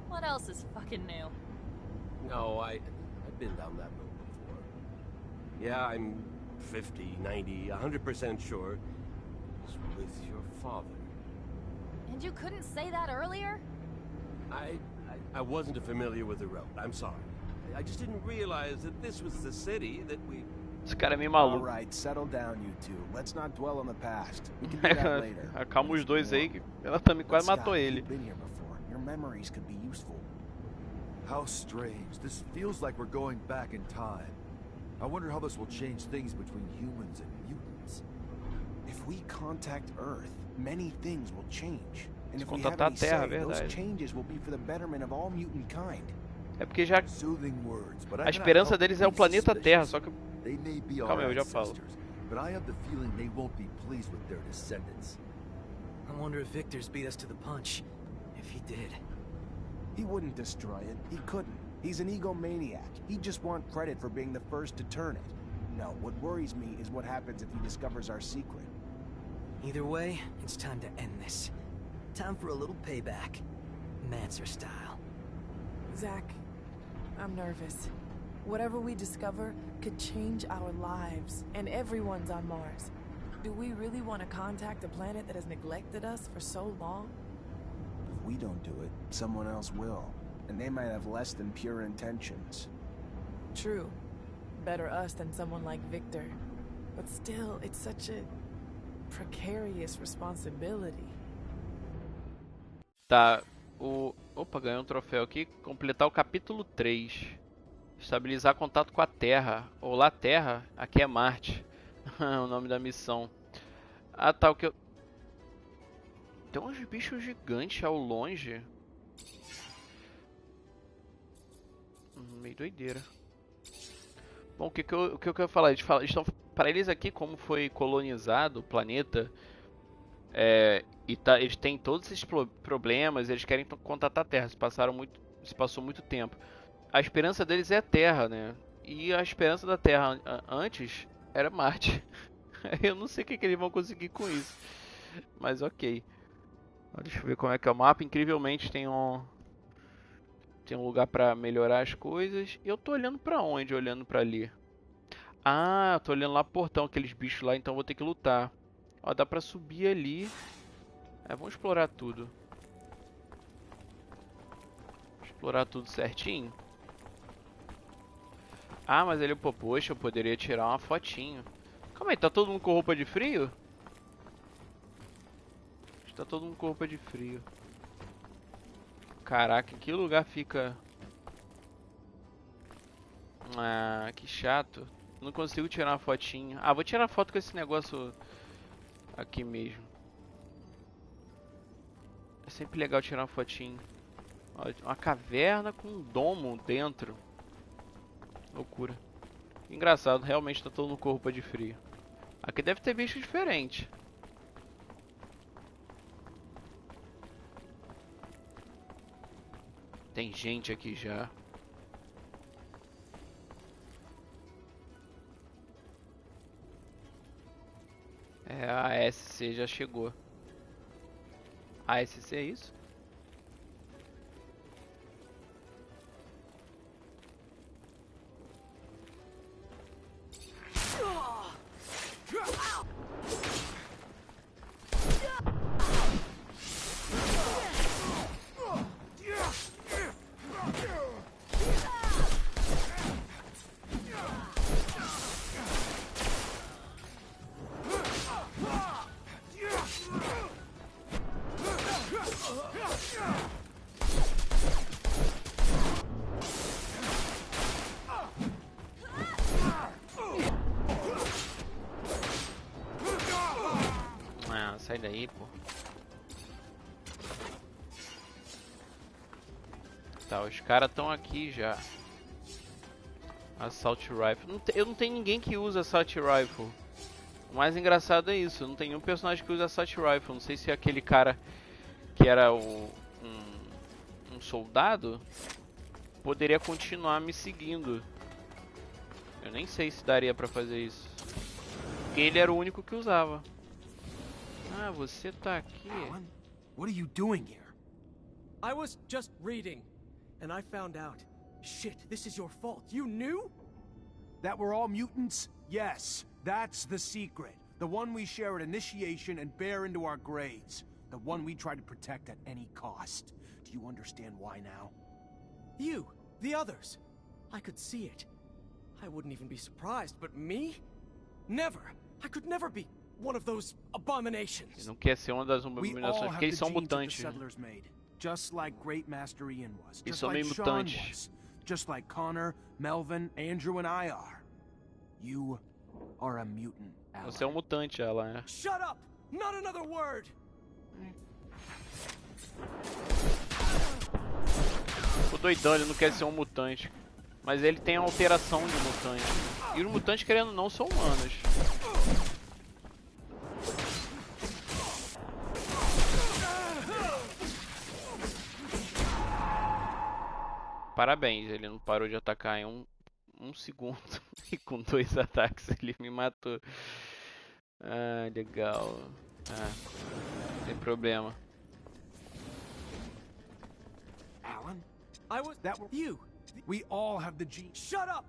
What else is fucking new? No, I've been down that road before. Yeah, I'm 50, 90, 100% sure it's with your father. And you couldn't say that earlier? I wasn't familiar with the road. I'm sorry. I just didn't realize that this was the city that we... Esse cara é meio maluco. All right, settle down, you two. Let's not dwell on the past. We can do that later. Acalma os dois aí, que ela também quase matou ele. Your memories could be useful. How strange. This feels like we're going back in time. I wonder how this will change things between humans and mutants. If we contact Earth, many things will change. And if we Contatar have a Terra, any say, those verdade. changes will be for the betterment of all mutant kind. É porque já Soothing words, but a esperança deles é o planeta Terra, só que they may be calma aí, our eu já falo. ancestors, but I have the feeling they won't be pleased with their descendants. I wonder if Viktor's beat us to the punch. If he did. He wouldn't destroy it. He couldn't. He's an egomaniac. He'd just want credit for being the first to turn it. No, what worries me is what happens if he discovers our secret. Either way, it's time to end this. Time for a little payback. Mancer style. Zach, I'm nervous. Whatever we discover could change our lives, and everyone's on Mars. Do we really want to contact a planet that has neglected us for so long? If we don't do it, someone else will. And they might have less than pure intentions. True. Better us than someone like Viktor. But still, it's such a precarious responsibility. tá. Opa, ganhei um troféu aqui. Completar o capítulo 3. Estabilizar contato com a Terra. Olá, Terra. Aqui é Marte. O nome da missão. Ah, tá. O que eu... Tem uns bichos gigantes ao longe. Meio doideira. Bom, o que eu quero falar? Eles estão, para eles aqui, como foi colonizado o planeta, eles têm todos esses problemas, eles querem contatar a Terra. Se passou muito tempo. A esperança deles é a Terra, né? E a esperança da Terra antes era Marte. Eu não sei o que eles vão conseguir com isso. Mas ok. Deixa eu ver como é que é o mapa. Incrivelmente tem um lugar pra melhorar as coisas. E eu tô olhando pra onde? Olhando pra ali. Ah, eu tô olhando lá pro portão, aqueles bichos lá, então eu vou ter que lutar. Ó, dá pra subir ali. Vamos explorar tudo. Explorar tudo certinho. Ah, mas ele, poxa, eu poderia tirar uma fotinho. Calma aí, tá todo mundo com roupa de frio? Tá todo mundo com roupa de frio. Caraca, em que lugar fica... Ah, que chato. Não consigo tirar uma fotinha. Ah, vou tirar foto com esse negócio aqui mesmo. É sempre legal tirar uma fotinha. Olha, uma caverna com um domo dentro. Loucura. Engraçado, realmente tá todo mundo com roupa de frio. Aqui deve ter bicho diferente. Tem gente aqui já. É, a SC já chegou. A SC é isso? Sai daí, pô. Tá, os caras estão aqui já. Assault Rifle. Eu não tenho ninguém que usa Assault Rifle. O mais engraçado é isso. Não tem nenhum personagem que usa Assault Rifle. Não sei se aquele cara que era um soldado poderia continuar me seguindo. Eu nem sei se daria pra fazer isso. Porque ele era o único que usava. Ah, você tá aqui. Alan, what are you doing here? I was just reading, and I found out. Shit, this is your fault. You knew? That we're all mutants? Yes, that's the secret. The one we share at initiation and bear into our grades. The one we try to protect at any cost. Do you understand why now? You, the others. I could see it. I wouldn't even be surprised, but me? Never. I could never be one of those abominations. Ele não quer ser uma das abominações porque eles são mutantes. Just like Great Master Ian was. Eles Just são like meio Sean mutantes. was. Just like Connor, Melvin, Andrew and I are. You are a mutant, Alan. Você é um mutante, ela é. Shut up! Not another word. O doidão, ele não quer ser um mutante. Mas ele tem a alteração de mutante. E os mutantes, querendo ou não, são humanos. Parabéns, ele não parou de atacar em um segundo. E com 2 ataques ele me matou. Ah, legal. Ah, não tem problema. Alan? I was that were you. We all have the gene. Shut up!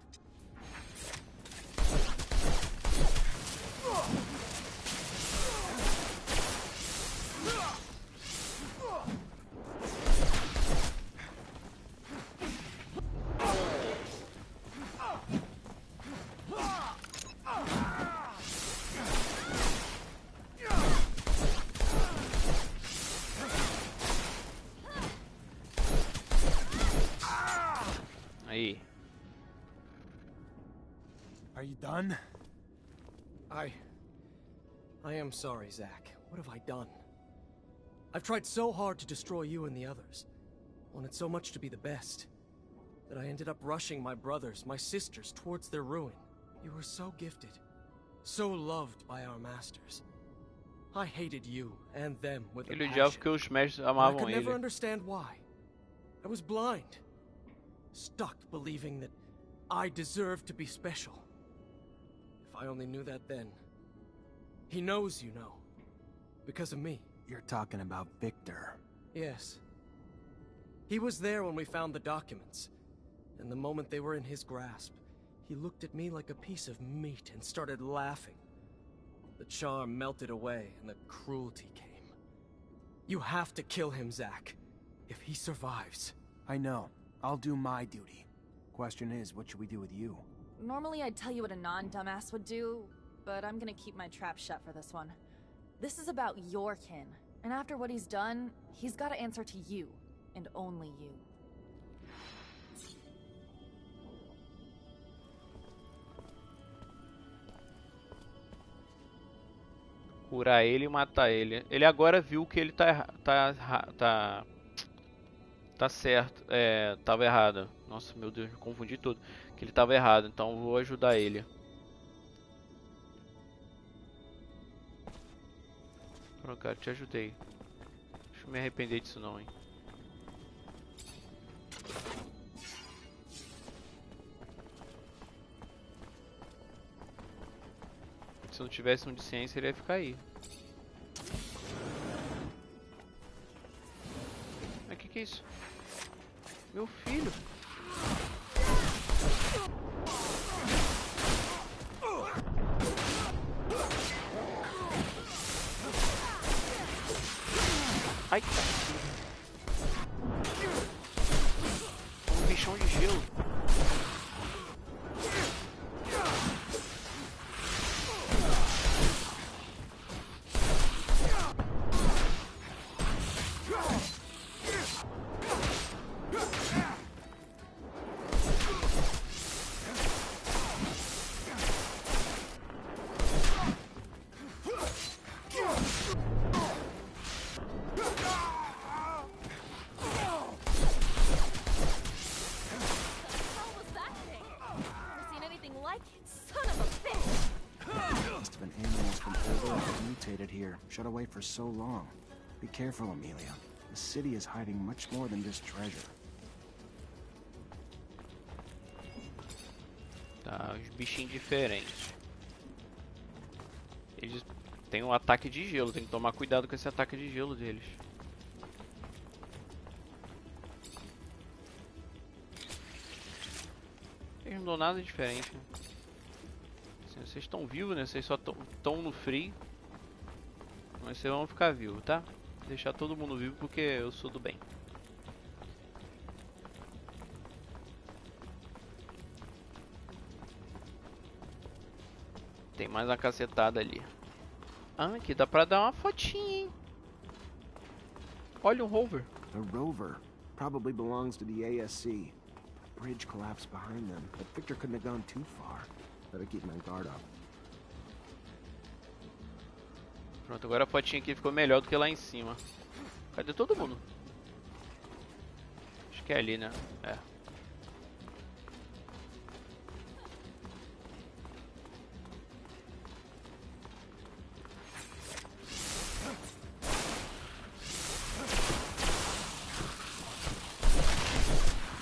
Aí. Are you done? I am sorry, Zach. What have I done? I've tried so hard to destroy you and the others. Wanted so much to be the best. That I ended up rushing my brothers, my sisters, towards their ruin. You were so gifted. So loved by our masters. I hated you and them with a Ele odiava passion. porque os mestres I amavam could never ele. understand why. I was blind. Stuck believing that I deserved to be special. If I only knew that then. He knows, you know. Because of me. You're talking about Viktor. Yes. He was there when we found the documents. And the moment they were in his grasp, he looked at me like a piece of meat and started laughing. The charm melted away and the cruelty came. You have to kill him, Zach. If he survives. I know. I'll do my duty. Question is, what should we do with you? Normally I'd tell you what a non-dumbass would do, but I'm gonna keep my trap shut for this one. This is about your kin. And after what he's done, he's got to answer to you, and only you. Curar ele e matar ele. Ele agora viu que ele tá certo. Tava errado. Nossa, meu Deus, me confundi tudo. Que ele tava errado, então vou ajudar ele. Pronto, cara, te ajudei. Deixa eu me arrepender disso não, hein. Se não tivesse um de ciência, ele ia ficar aí. Mas que é isso? Meu filho! Ai! Um bichão de gelo. Shut away for so long. Be careful, Amelia. The city is hiding much more than just treasure. Tá, os bichinhos diferentes. Eles têm um ataque de gelo, tem que tomar cuidado com esse ataque de gelo deles. Eles não dão nada diferente, né? Assim, vocês estão vivos, né? Vocês só estão no frio. Mas vocês vão ficar vivos, tá? Deixar todo mundo vivo porque eu sou do bem. Tem mais uma cacetada ali. Ah, aqui dá pra dar uma fotinha, hein? Olha um rover. A rover. Probably belongs to the ASC. The bridge collapsed behind them, but Victor couldn't have gone too far. Better keep my guard up. Pronto, agora a fotinha aqui ficou melhor do que lá em cima. Cadê todo mundo? Acho que é ali, né? É.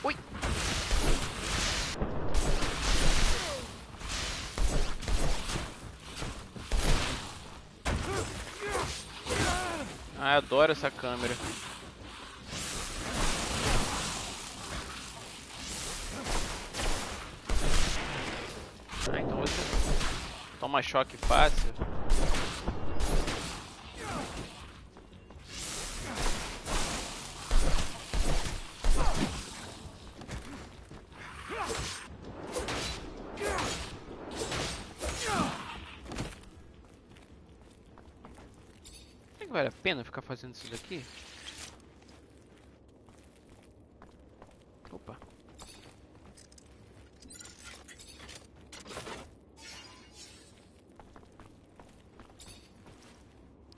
Ui! Ah, eu adoro essa câmera. Ah, então você toma choque fácil. Vale a pena ficar fazendo isso daqui? Opa.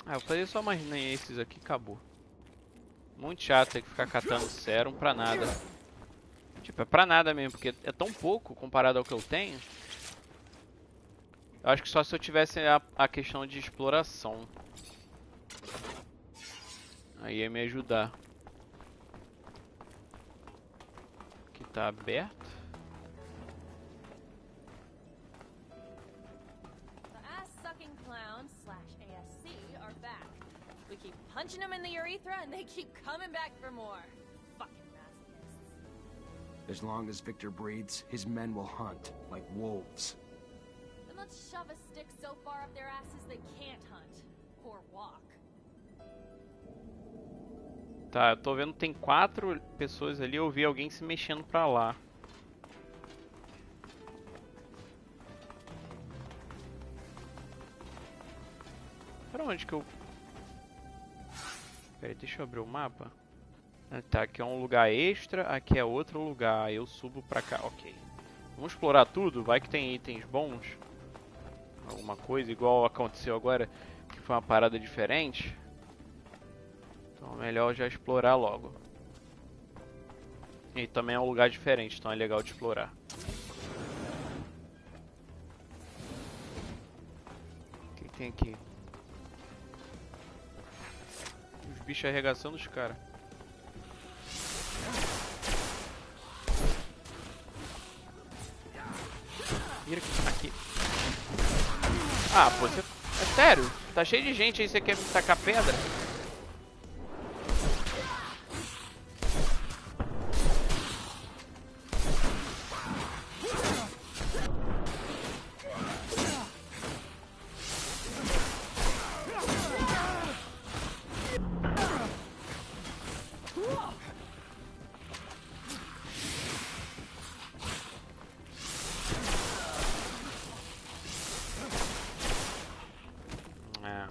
Ah, eu falei só mais nem esses aqui, acabou. Muito chato ter que ficar catando sérum pra nada. Tipo, é pra nada mesmo, porque é tão pouco comparado ao que eu tenho. Eu acho que só se eu tivesse a questão de exploração. Aí ia me ajudar. Aqui tá aberto. The ass-sucking clowns / ASC are back. We keep punching them in the urethra and they keep coming back for more. Fucking masochists. As long as Victor breathes, his men will hunt like wolves. Then let's shove a stick so far up their asses they can't hunt or walk. Tá, eu tô vendo que tem 4 pessoas ali, eu vi alguém se mexendo pra lá. Pra onde que eu... Peraí, deixa eu abrir o mapa. Tá, aqui é um lugar extra, aqui é outro lugar. Eu subo pra cá, ok. Vamos explorar tudo, vai que tem itens bons. Alguma coisa, igual aconteceu agora, que foi uma parada diferente. Então é melhor já explorar logo. E também é um lugar diferente, então é legal de explorar. O que tem aqui? Os bichos arregaçando os caras. Vira aqui. Ah, pô, você... É sério? Tá cheio de gente aí, você quer me tacar pedra?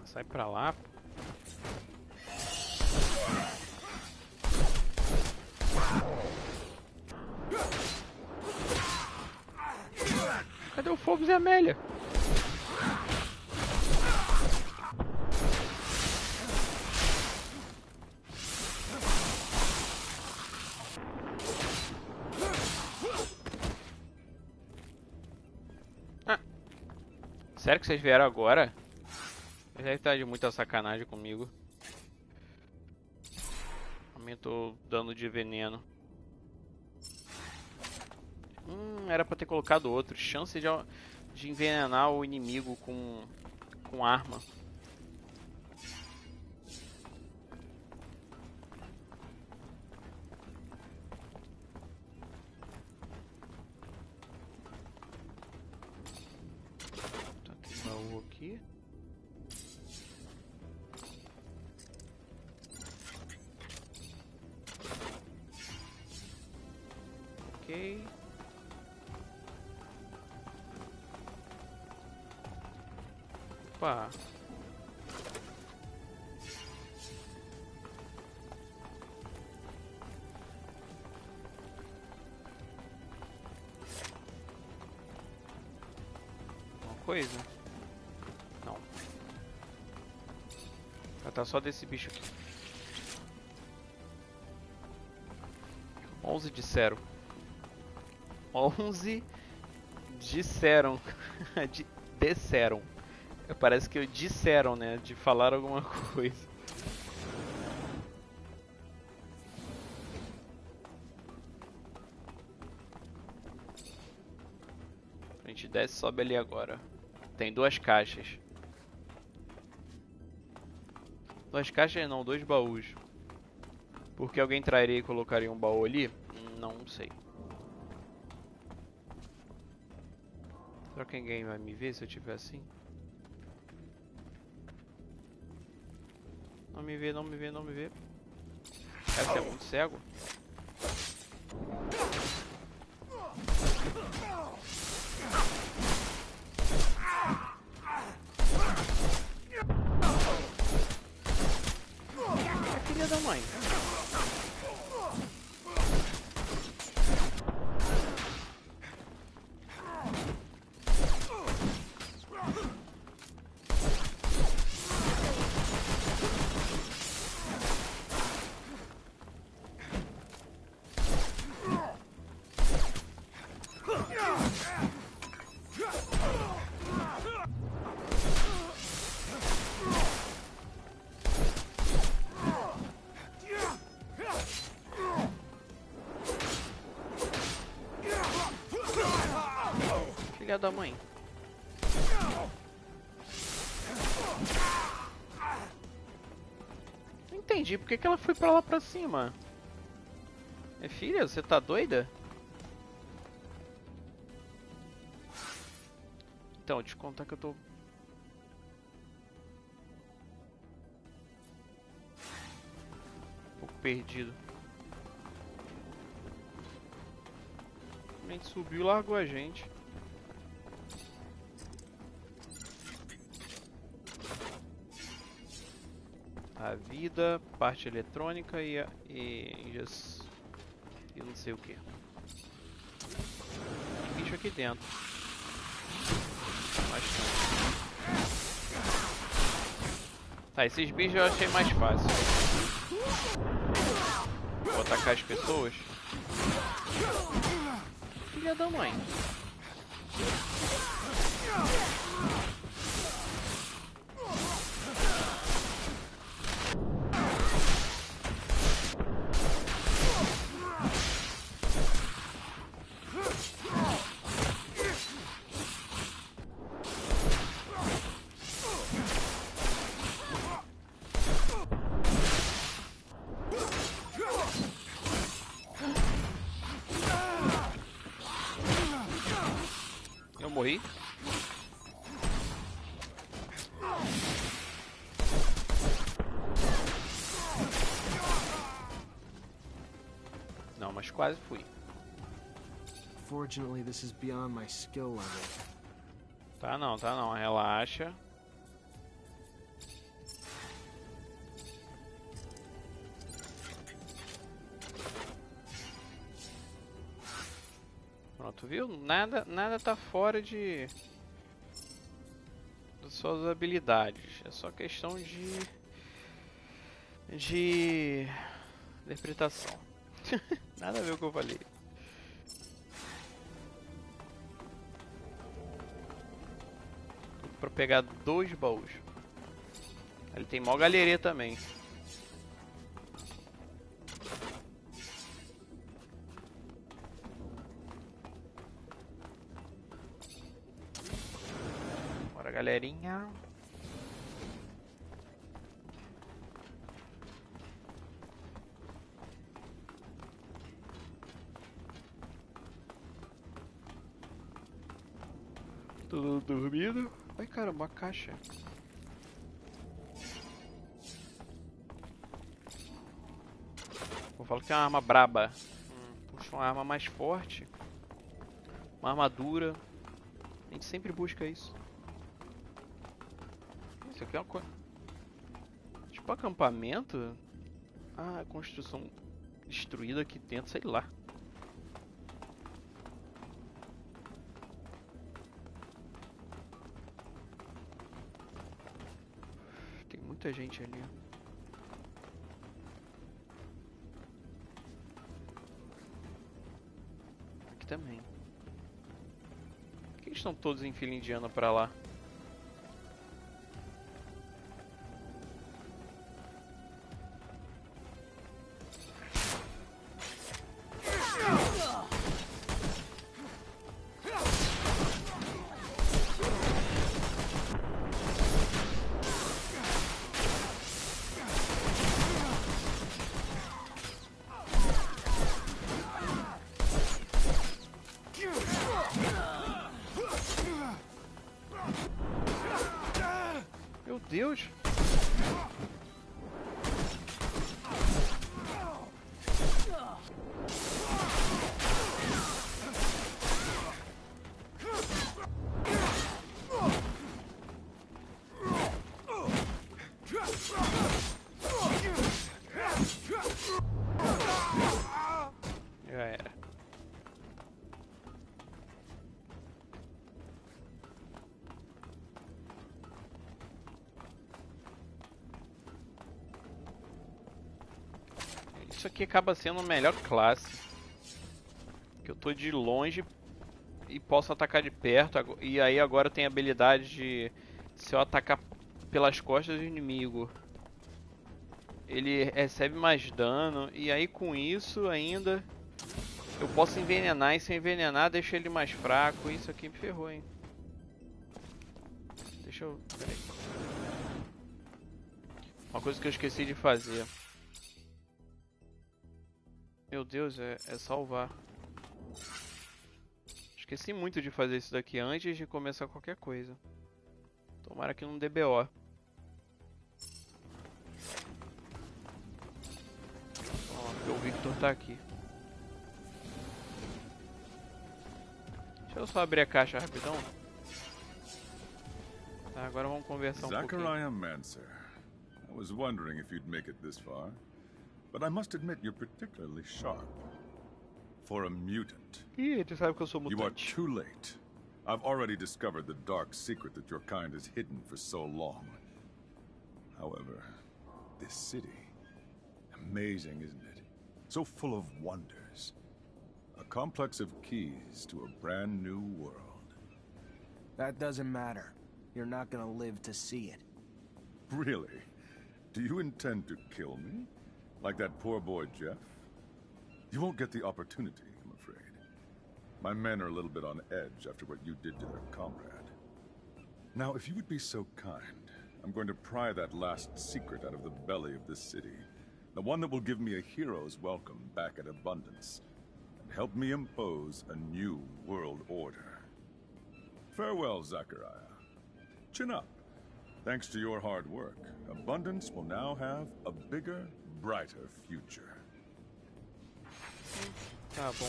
Sai pra lá. Cadê o fogo, Zé Amélia? Ah. Sério que vocês vieram agora? Deve estar de muita sacanagem comigo. Aumentou o dano de veneno. Era pra ter colocado outro. Chance de envenenar o inimigo com arma. Tá, tem baú aqui. Ok. Opa. Uma coisa? Não. Vai tá só desse bicho aqui. 11 disseram. 11 disseram. Disseram. Parece que disseram, né? De falar alguma coisa. A gente desce e sobe ali agora. Tem 2 caixas. 2 caixas não, 2 baús. Por que alguém traria e colocaria um baú ali? Não sei. Será que ninguém vai me ver se eu tiver assim? Não me vê, não me vê, não me vê. Essa é muito cego. É filha da mãe. Filha da mãe. Não entendi por que ela foi pra lá pra cima. É filha, você tá doida? Então, te contar que eu tô um pouco perdido. A gente subiu e largou a gente. A vida, parte eletrônica e não sei o que. Tem bicho aqui dentro. Bastante. Tá, esses bichos eu achei mais fácil. Vou atacar as pessoas. Filha da mãe. Eu morri. Não, mas quase fui. Fortunately, this is beyond my skill level. Tá não, relaxa. Pronto, viu? Nada tá fora de suas habilidades. É só questão de interpretação. Nada a ver com o que eu falei. Pra pegar 2 baús. Ele tem mó galeria também. Bora, galerinha. Tudo dormindo. Ai, caramba, uma caixa. Eu falo que é uma arma braba. Puxa uma arma mais forte. Uma armadura. A gente sempre busca isso. Isso aqui é uma coisa... Tipo acampamento? Ah, construção destruída aqui dentro, sei lá. Muita gente ali. Aqui também. Por que eles estão todos em fila indiana pra lá? Meu Deus! Já era. Isso aqui acaba sendo a melhor classe. Que eu tô de longe e posso atacar de perto. E aí agora tem a habilidade de, se eu atacar pelas costas do inimigo, ele recebe mais dano. E aí com isso ainda eu posso envenenar. E se eu envenenar deixa ele mais fraco. Isso aqui me ferrou, hein. Deixa eu... Peraí. Uma coisa que eu esqueci de fazer. Meu Deus, é salvar. Esqueci muito de fazer isso daqui antes de começar qualquer coisa. Tomara que não dê BO. Ó, porque o Victor tá aqui. Deixa eu só abrir a caixa rapidão. Tá, agora vamos conversar um pouquinho. Zachariah Mancer. I was wondering if you'd make it this far, but I must admit you're particularly sharp. For a mutant. Ih, tu sabe que eu sou You are mutante. too late. I've already discovered the dark secret that your kind has hidden for so long. However, this city, amazing, isn't it? So full of wonders. A complex of keys to a brand new world. That doesn't matter. You're not gonna live to see it. Really? Do you intend to kill me? Like that poor boy Jeff? You won't get the opportunity, I'm afraid. My men are a little bit on edge after what you did to their comrade. Now, if you would be so kind, I'm going to pry that last secret out of the belly of this city. The one that will give me a hero's welcome back at Abundance. And help me impose a new world order. Farewell, Zachariah. Chin up. Thanks to your hard work, Abundance will now have a bigger, brighter future. Tá bom.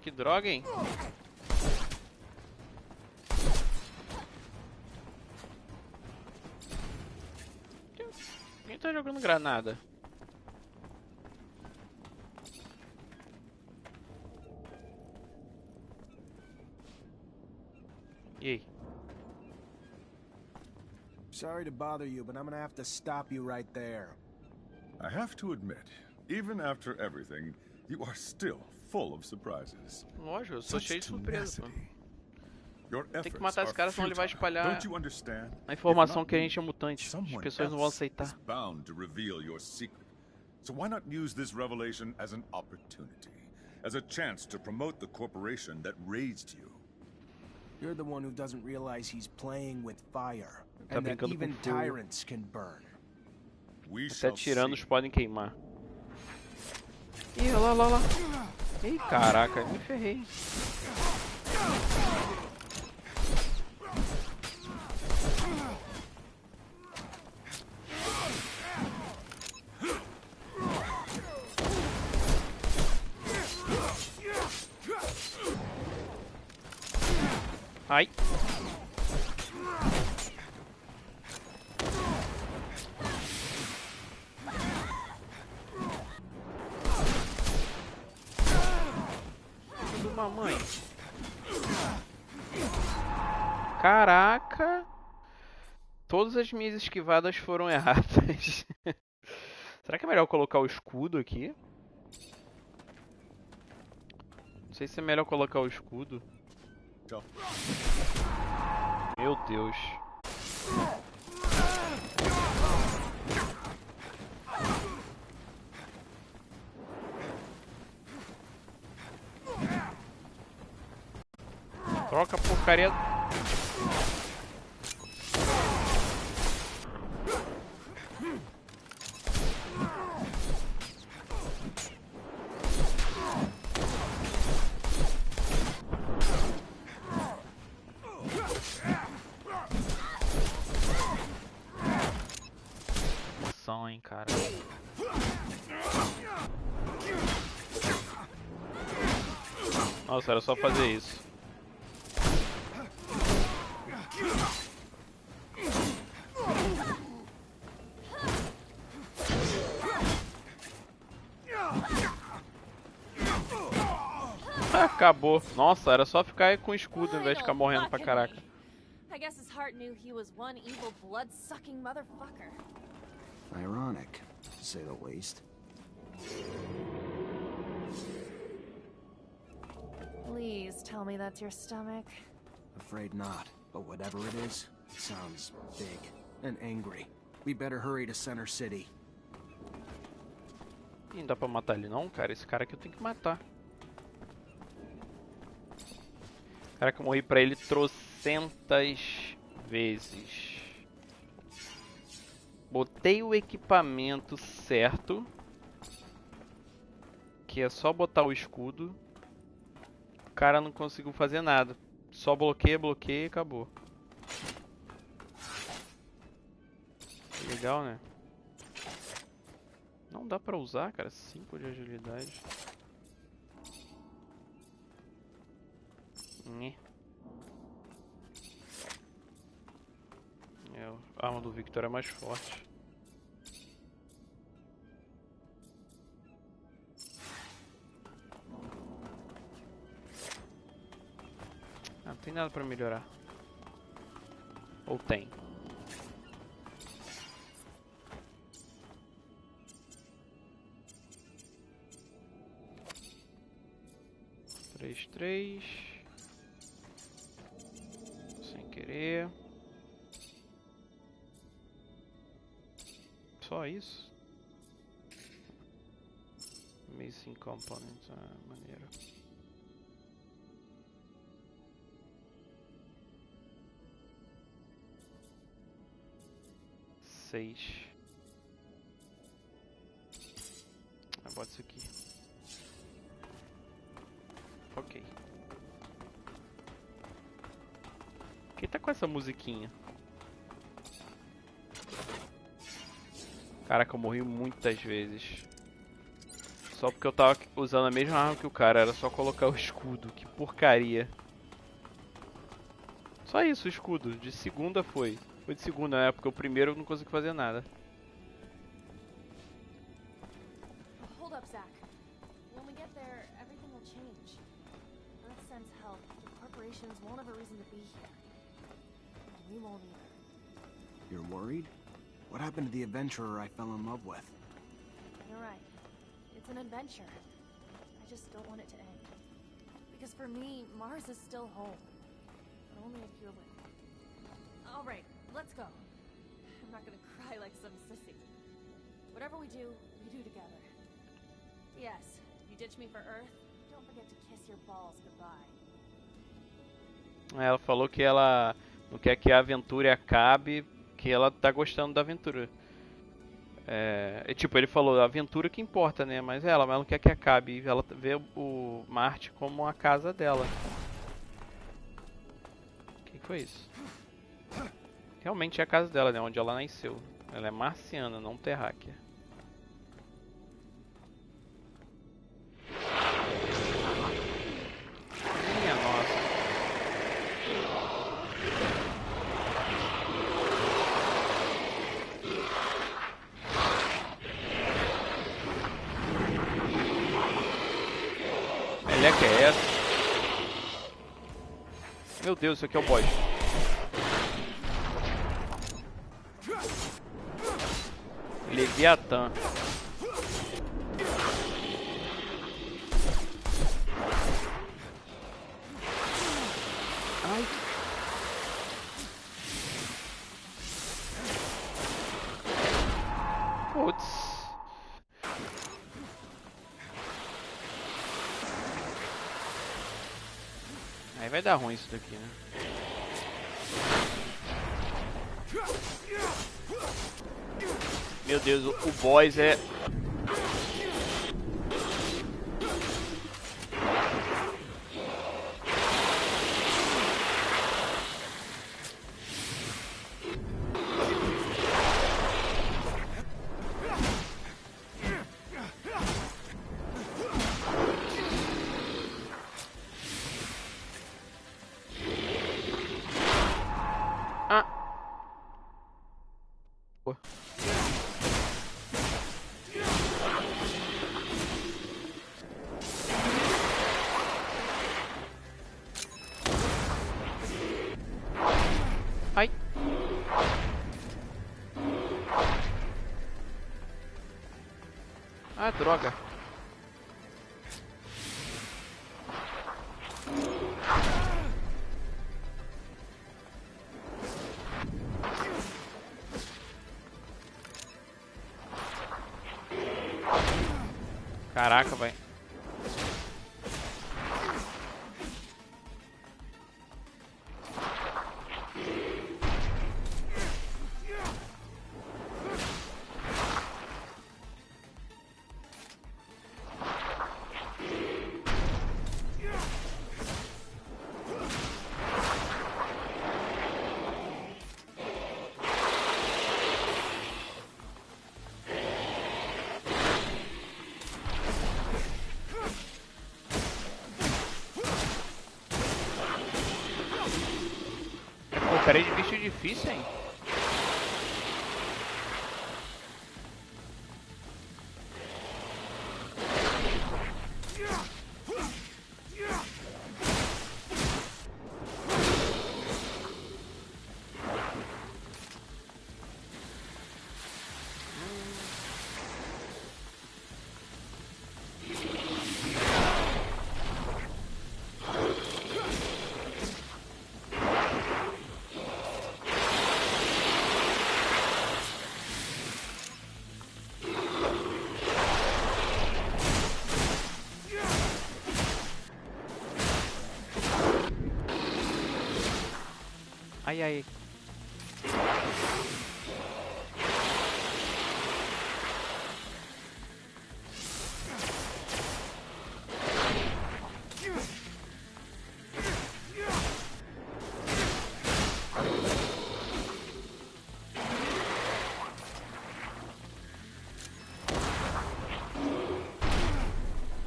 Que droga, hein? Quem tá jogando granada? E aí? Sorry to bother you, but I'm gonna have to stop you right there. I have to admit, even after everything, you are still full of surprises. Lógico, eu sou cheio de surpresa, pô. Your Tem que efforts matar esse are cara, senão ele vai futile. espalhar Don't you understand? a informação If not que a me, gente é mutante. As someone pessoas não vão else aceitar. is bound to reveal your secret. So why not use this revelation as an opportunity, as a chance to promote the corporation that raised you? You're the one who doesn't realize he's playing with fire, Tá and that brincando com even fogo. tyrants can burn. We Até shall tiranos see. podem queimar. Ih, olha lá, olha lá. Ih, caraca, me ferrei. Ai. Do mamãe. Caraca. Todas as minhas esquivadas foram erradas. Será que é melhor colocar o escudo aqui? Não sei se é melhor colocar o escudo. Tchau. Meu Deus. Troca a porcaria. São, hein, cara. Nossa, era só fazer isso. Acabou. Nossa, era só ficar com escudo ao invés de ficar morrendo pra caraca. I guess his heart knew he was one evil blood-sucking motherfucker. Ironic, to say the least. Please tell me that's your stomach. Afraid not, but whatever it is, Sounds big and angry. We better hurry to Center City. Ih, não dá pra matar ele não, cara. Esse cara aqui eu tenho que matar. Cara que eu morri pra ele trocentas vezes. Botei o equipamento certo. Que é só botar o escudo. O cara não conseguiu fazer nada. Só bloqueia, bloqueia e acabou. Legal, né? Não dá pra usar, cara. 5 de agilidade. A arma do Viktor é mais forte. Ah, não tem nada pra melhorar. Ou tem? Três. Sem querer. Só isso? Missing components, maneiro. Seis. Bota isso aqui. Ok. Quem tá com essa musiquinha? Caraca, eu morri muitas vezes. Só porque eu tava usando a mesma arma que o cara. Era só colocar o escudo. Que porcaria. Só isso, o escudo. De segunda foi. Foi de segunda, né? Porque o primeiro eu não consegui fazer nada. Hold up, Zach. When we get there, everything will change. Earth sends help. The corporations won't have a reason to be here. And we won't either. You're worried? What happened to the adventurer I fell in love with? You're right. It's an adventure. I just don't want it to end. Because for me, Mars is still home. But only if you're with me. Alright, let's go. I'm not gonna cry like some sissy. Whatever we do together. Yes, if you ditch me for Earth, don't forget to kiss your balls goodbye. Ela falou que ela não quer que a aventura acabe, que ela tá gostando da aventura. Tipo, ele falou, a aventura que importa, né? Mas ela não quer que acabe. Ela vê o Marte como a casa dela. O que foi isso? Realmente é a casa dela, né? Onde ela nasceu. Ela é marciana, não terráquea. Minha nossa. Que é essa? Meu Deus, isso aqui é o boss. Leviatã. Ai. Putz. Aí vai dar ruim isso daqui, né? Meu Deus, o boss é... Ai. Ah, droga. Caraca, vai. Cara de bicho difícil, hein? Ai, ai.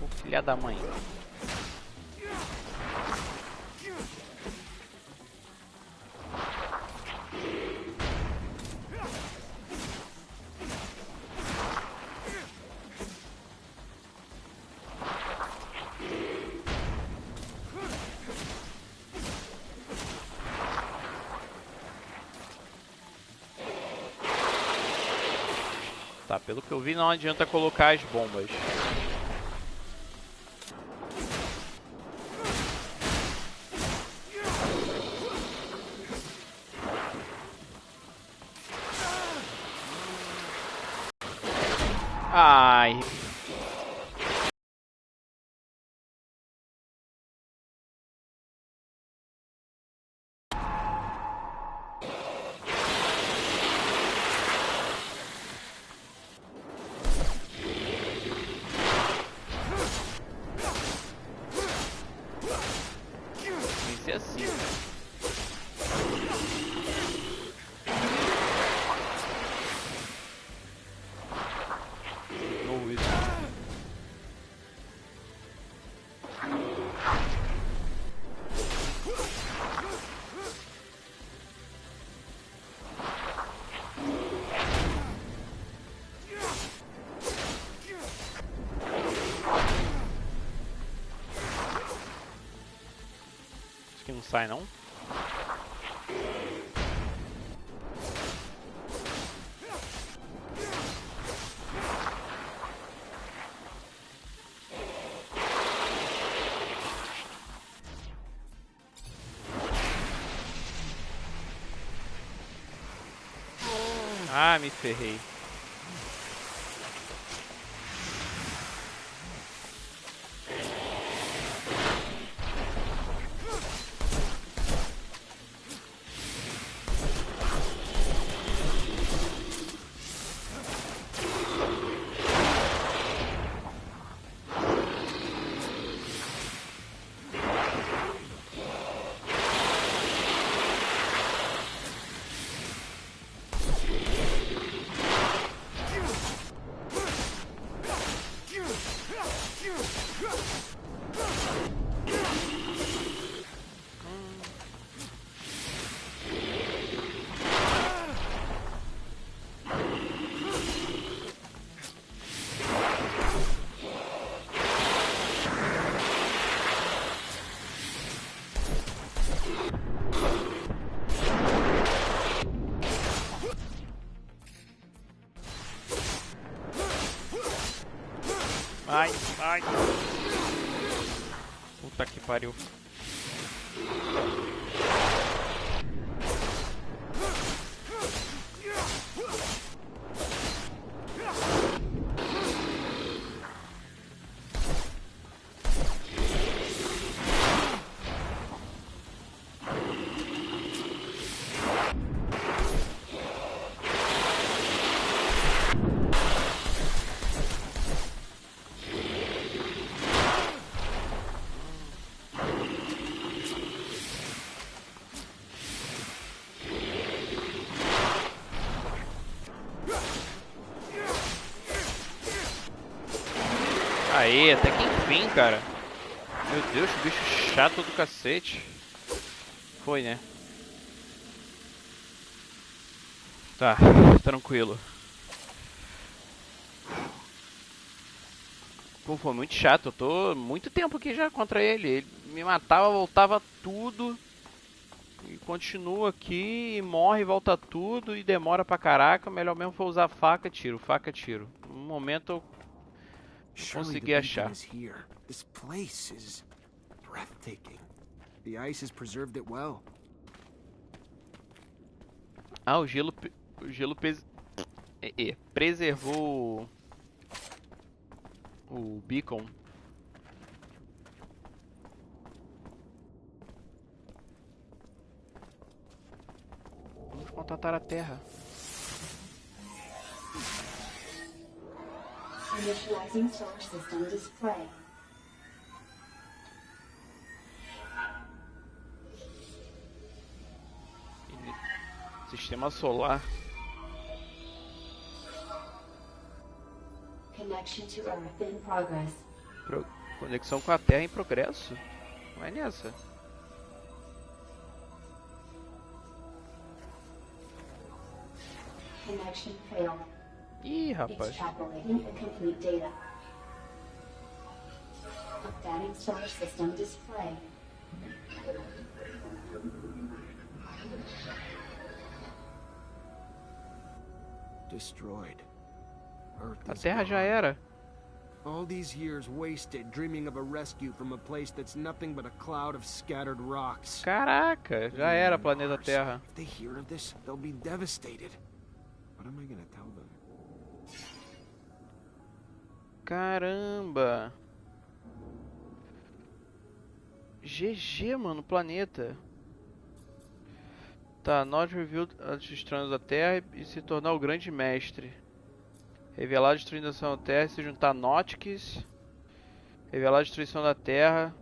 Ô, filha da mãe. Tá, pelo que eu vi não adianta colocar as bombas. Ai. Que não sai não? Ah, me ferrei. Ai, ai. Puta que pariu. Aê, até que enfim, cara. Meu Deus, que bicho chato do cacete. Foi, né? Tá, tranquilo. Pô, foi muito chato. Eu tô muito tempo aqui já contra ele. Ele me matava, voltava tudo. E continua aqui, e morre, volta tudo. E demora pra caraca. Melhor mesmo foi usar faca, tiro. Faca, tiro. No momento eu consegui achar. This place is breathtaking. The ice has preserved it well. Ah, o gelo preservou o beacon. Vamos contatar a Terra. Initializing solar system display. Sistema solar. Connection to Earth in progress. Conexão com a Terra em progresso? Vai nessa. Connection failed. Ih, rapaz. Extrapolating incomplete data. Updating solar system display. Destroyed. A Terra já era. All these years wasted dreaming of a rescue from a place that's nothing but a cloud of scattered rocks. Caraca, já era planeta Terra. If they hear of this, they'll be devastated. What am I gonna tell them? Caramba. GG, mano, planeta. Tá, Nod reviu os estranhos da Terra e se tornar o grande mestre. Revelar a destruição da Terra e se juntar a Notix. Revelar a destruição da Terra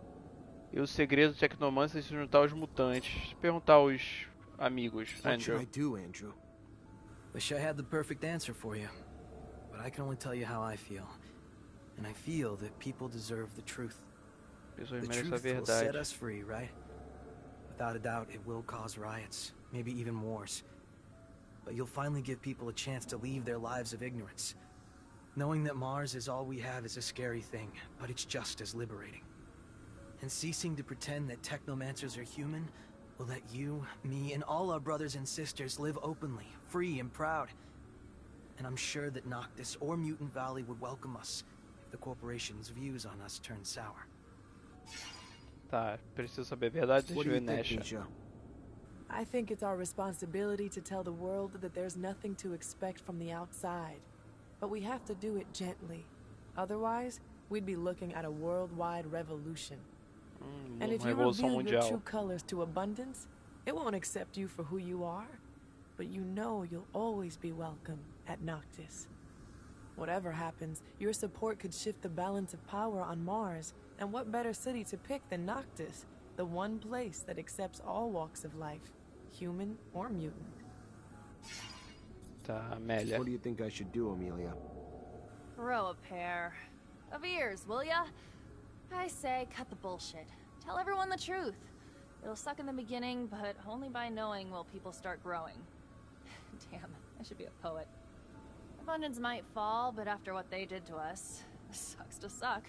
e o segredo do Technomancer e se juntar aos mutantes. Perguntar aos amigos, What should Andrew. I do, Andrew? Wish I had the perfect answer for you, but I can only tell you how I feel. And I feel that people deserve the truth. Pessoas The merecem a truth will set verdade. us free, right? Without a doubt, it will cause riots, maybe even wars. But you'll finally give people a chance to leave their lives of ignorance. Knowing that Mars is all we have is a scary thing, but it's just as liberating. And ceasing to pretend that Technomancers are human will let you, me, and all our brothers and sisters live openly, free and proud. And I'm sure that Noctis or Mutant Valley would welcome us if the corporation's views on us turn sour. Tá, preciso saber a verdade. Deixa What eu do ver, you think, Niesha. Niesha? I think it's our responsibility to tell the world that there's nothing to expect from the outside. But we have to do it gently. Otherwise, we'd be looking at a worldwide revolution. And if you Revolução reveal your true mundial. colors to abundance, it won't accept you for who you are. But you know you'll always be welcome at Noctis. Whatever happens, your support could shift the balance of power on Mars. And what better city to pick than Noctis, the one place that accepts all walks of life, human or mutant. Tá, Amélia. What do you think I should do, Amelia? Grow a pair of ears, will ya? I say cut the bullshit. Tell everyone the truth. It'll suck in the beginning, but only by knowing will people start growing. Damn, I should be a poet. Abundance might fall, but after what they did to us, sucks to suck.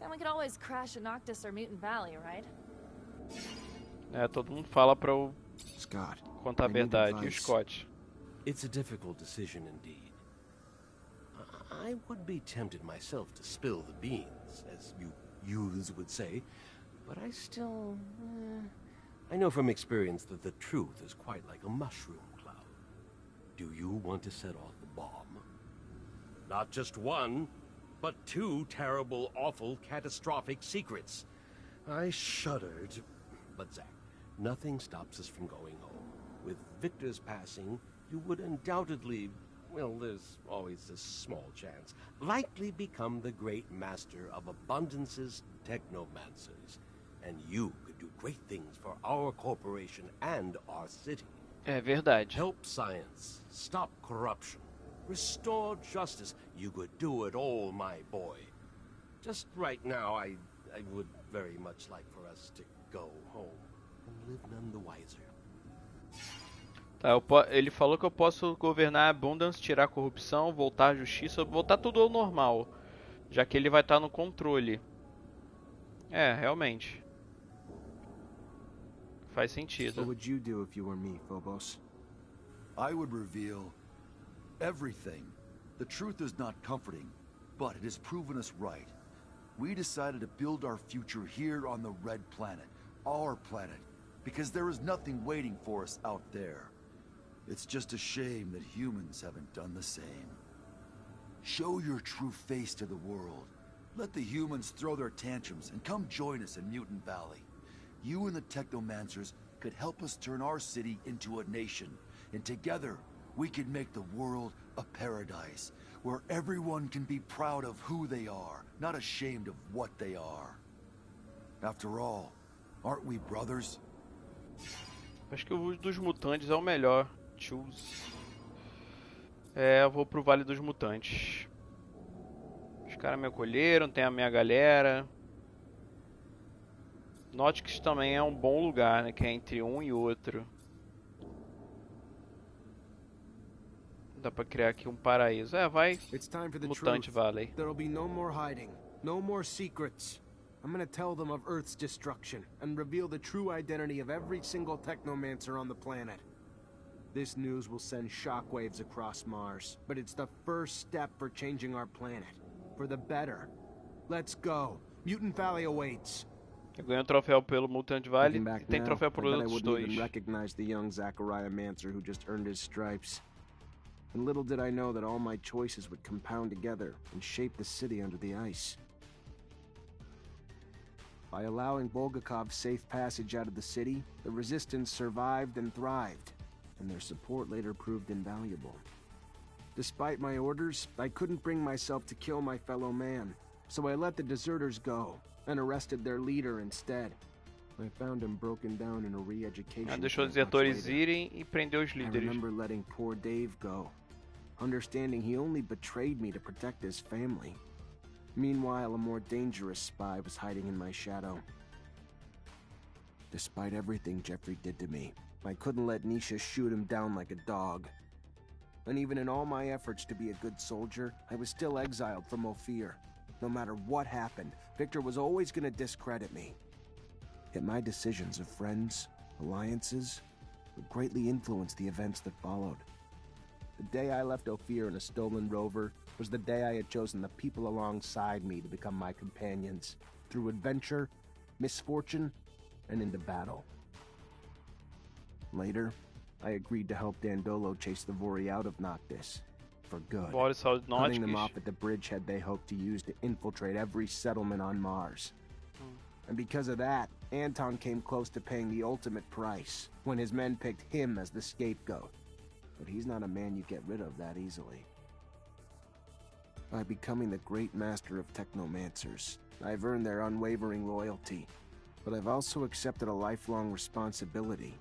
Then we could always crash at Noctis or Mutant Valley, right? É, todo mundo fala pra eu Scott, contar a I need verdade. E o advice. Scott? It's a difficult decision indeed. I would be tempted myself to spill the beans, as you youths would say, but I still... I know from experience that the truth is quite like a mushroom cloud. Do you want to set off the bomb? Not just one, but two terrible, awful, catastrophic secrets. I shuddered. But Zach, nothing stops us from going home. With Victor's passing, you would undoubtedly, well, there's always this small chance, likely become the great master of Abundance's Technomancers. And you could do great things for our corporation and our city. É verdade. Help science, stop corruption, restore justice. You could do it all, my boy. Just right now, I would very much like for us to go home and live none the wiser. Tá, ele falou que eu posso governar a Abundance, tirar a corrupção, voltar a justiça, voltar tudo ao normal. Já que ele vai estar no controle. É, realmente. Faz sentido. What would you do if you were me, Phobos? I would reveal everything. The truth is not comforting, but it has proven us right. We decided to build our future here on the Red Planet, our planet, because there is nothing waiting for us out there. It's just a shame that humans haven't done the same. Show your true face to the world. Let the humans throw their tantrums and come join us in Mutant Valley. You and the Technomancers could help us turn our city into a nation, and together we could make the world a paradise, where everyone can be proud of who they are, not ashamed of what they are. After all, aren't we brothers? Acho que o dos mutantes é o melhor. Choose. É, eu vou pro Vale dos Mutantes. Os caras me acolheram, tem a minha galera. Note que isso também é um bom lugar, né? Que é entre um e outro. Dá pra criar aqui um paraíso. É, vai. Mutante Valley. There'll be no more hiding, no more secrets. I'm gonna tell them of Earth's destruction and reveal the true identity of every single Technomancer on the planet. This news will send shockwaves across Mars, but it's the first step for changing our planet. For the better. Let's go. Mutant Valley awaits. Eu ganhei um troféu pelo Mutant Valley. Tem troféu por outros dois. I wouldn't even recognize the young Zachariah Mancer who just earned his stripes. And little did I know that all my choices would compound together and shape the city under the ice. By allowing Bulgakov safe passage out of the city, the Resistance survived and thrived, and their support later proved invaluable. Despite my orders, I couldn't bring myself to kill my fellow man, so I let the deserters go and arrested their leader instead. I found him broken down in a re-education. Deixou os desertores irem e prendeu os líderes. I remember letting poor Dave go, understanding he only betrayed me to protect his family. Meanwhile, a more dangerous spy was hiding in my shadow. Despite everything Jeffrey did to me, I couldn't let Niesha shoot him down like a dog. And even in all my efforts to be a good soldier, I was still exiled from Ophir. No matter what happened, Victor was always going to discredit me. Yet my decisions of friends, alliances, would greatly influence the events that followed. The day I left Ophir in a stolen rover was the day I had chosen the people alongside me to become my companions, through adventure, misfortune, and into battle. Later, I agreed to help Dandolo chase the Vori out of Noctis, for good, cutting them off at the bridgehead they hoped to use to infiltrate every settlement on Mars. And because of that, Anton came close to paying the ultimate price, when his men picked him as the scapegoat. But he's not a man you get rid of that easily. By becoming the great master of Technomancers, I've earned their unwavering loyalty, but I've also accepted a lifelong responsibility.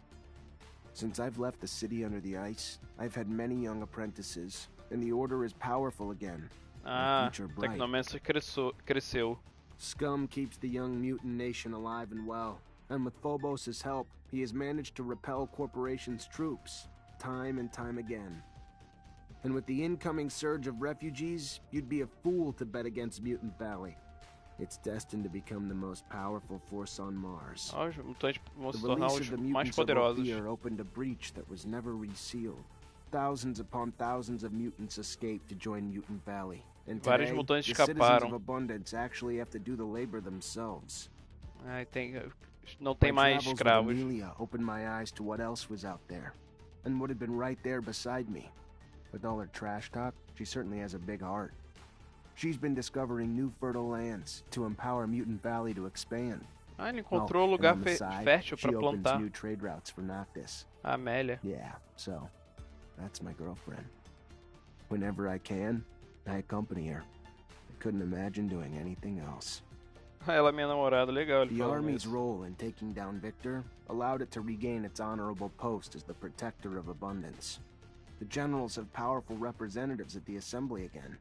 Since I've left the city under the ice, I've had many young apprentices, and the Order is powerful again. Technomancer cresceu. Scum keeps the young mutant nation alive and well, and with Phobos' help, he has managed to repel corporations' troops, time and time again. And with the incoming surge of refugees, you'd be a fool to bet against Mutant Valley. It's destined to become the most powerful force on Mars. Os mutantes vão se The tornar release os of the mais mutants of poderosos. Ophir opened a breach that was never resealed. Thousands upon thousands of mutants escaped to join Mutant Valley. And Vários today, mutantes the citizens escaparam. of Abundance actually have to do the labor themselves. Ai, não tem mais travels with escravos. Amelia opened my eyes to what else was out there, and what had been right there beside me. With all her trash talk, she certainly has a big heart. She's been discovering new fertile lands to empower Mutant Valley to expand. Ah, ele encontrou um lugar fértil she para opens plantar. new trade routes for Noctis. A Amélia. Yeah, so that's my girlfriend. Whenever I can, I accompany her. I couldn't imagine doing anything else. Ela é minha namorada, legal. Ele The falou Army's mesmo. role in taking down Victor allowed it to regain its honorable post as the protector of Abundance. The generals have powerful representatives at the Assembly again.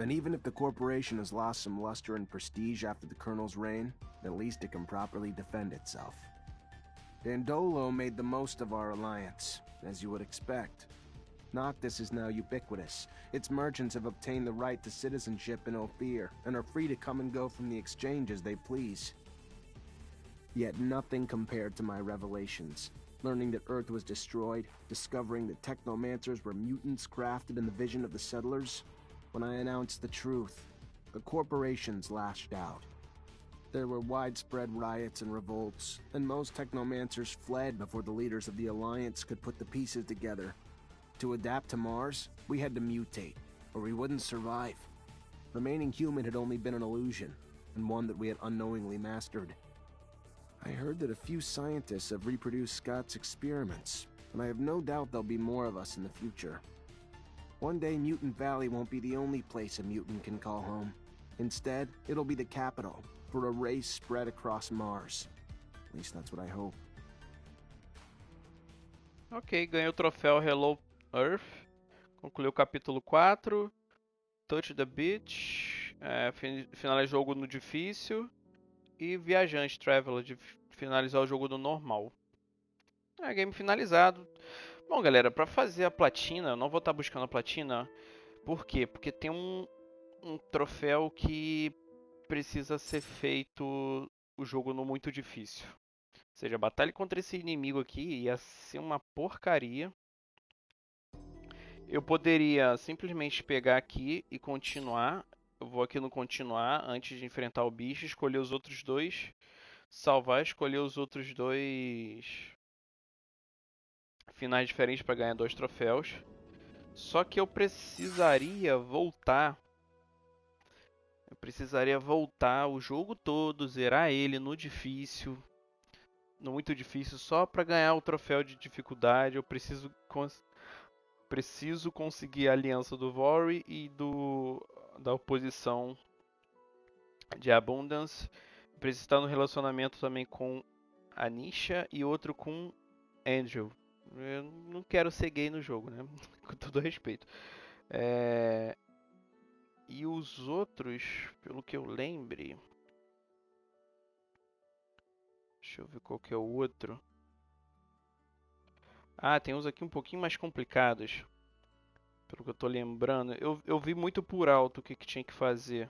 And even if the corporation has lost some luster and prestige after the Colonel's reign, at least it can properly defend itself. Dandolo made the most of our alliance, as you would expect. Noctis is now ubiquitous. Its merchants have obtained the right to citizenship in Ophir, and are free to come and go from the exchange as they please. Yet nothing compared to my revelations. Learning that Earth was destroyed, discovering that Technomancers were mutants crafted in the vision of the settlers. When I announced the truth, the corporations lashed out. There were widespread riots and revolts, and most Technomancers fled before the leaders of the Alliance could put the pieces together. To adapt to Mars, we had to mutate, or we wouldn't survive. Remaining human had only been an illusion, and one that we had unknowingly mastered. I heard that a few scientists have reproduced Scott's experiments, and I have no doubt there'll be more of us in the future. One day, Mutant Valley won't be the only place a mutant can call home. Instead, it'll be the capital for a race spread across Mars. At least that's what I hope. Ok, ganhei o troféu Hello Earth. Concluiu o capítulo 4. Touch the Beach. Finalizar o jogo no difícil. E Viajante Traveler, de finalizar o jogo no normal. Game finalizado. Bom, galera, pra fazer a platina, eu não vou estar buscando a platina. Por quê? Porque tem um troféu que precisa ser feito o jogo no muito difícil. Ou seja, a batalha contra esse inimigo aqui ia ser uma porcaria. Eu poderia simplesmente pegar aqui e continuar. Eu vou aqui no continuar antes de enfrentar o bicho, escolher os outros dois, salvar, escolher os outros dois finais diferentes para ganhar 2 troféus. Só que eu precisaria voltar. O jogo todo, zerar ele no difícil, no muito difícil, só para ganhar o troféu de dificuldade. Eu preciso conseguir a aliança do Vory e da oposição de Abundance. Preciso estar no relacionamento também com a Niesha e outro com Angel. Eu não quero ser gay no jogo, né? Com todo respeito. E os outros, pelo que eu lembre... Deixa eu ver qual que é o outro. Tem uns aqui um pouquinho mais complicados. Pelo que eu tô lembrando. Eu vi muito por alto o que tinha que fazer.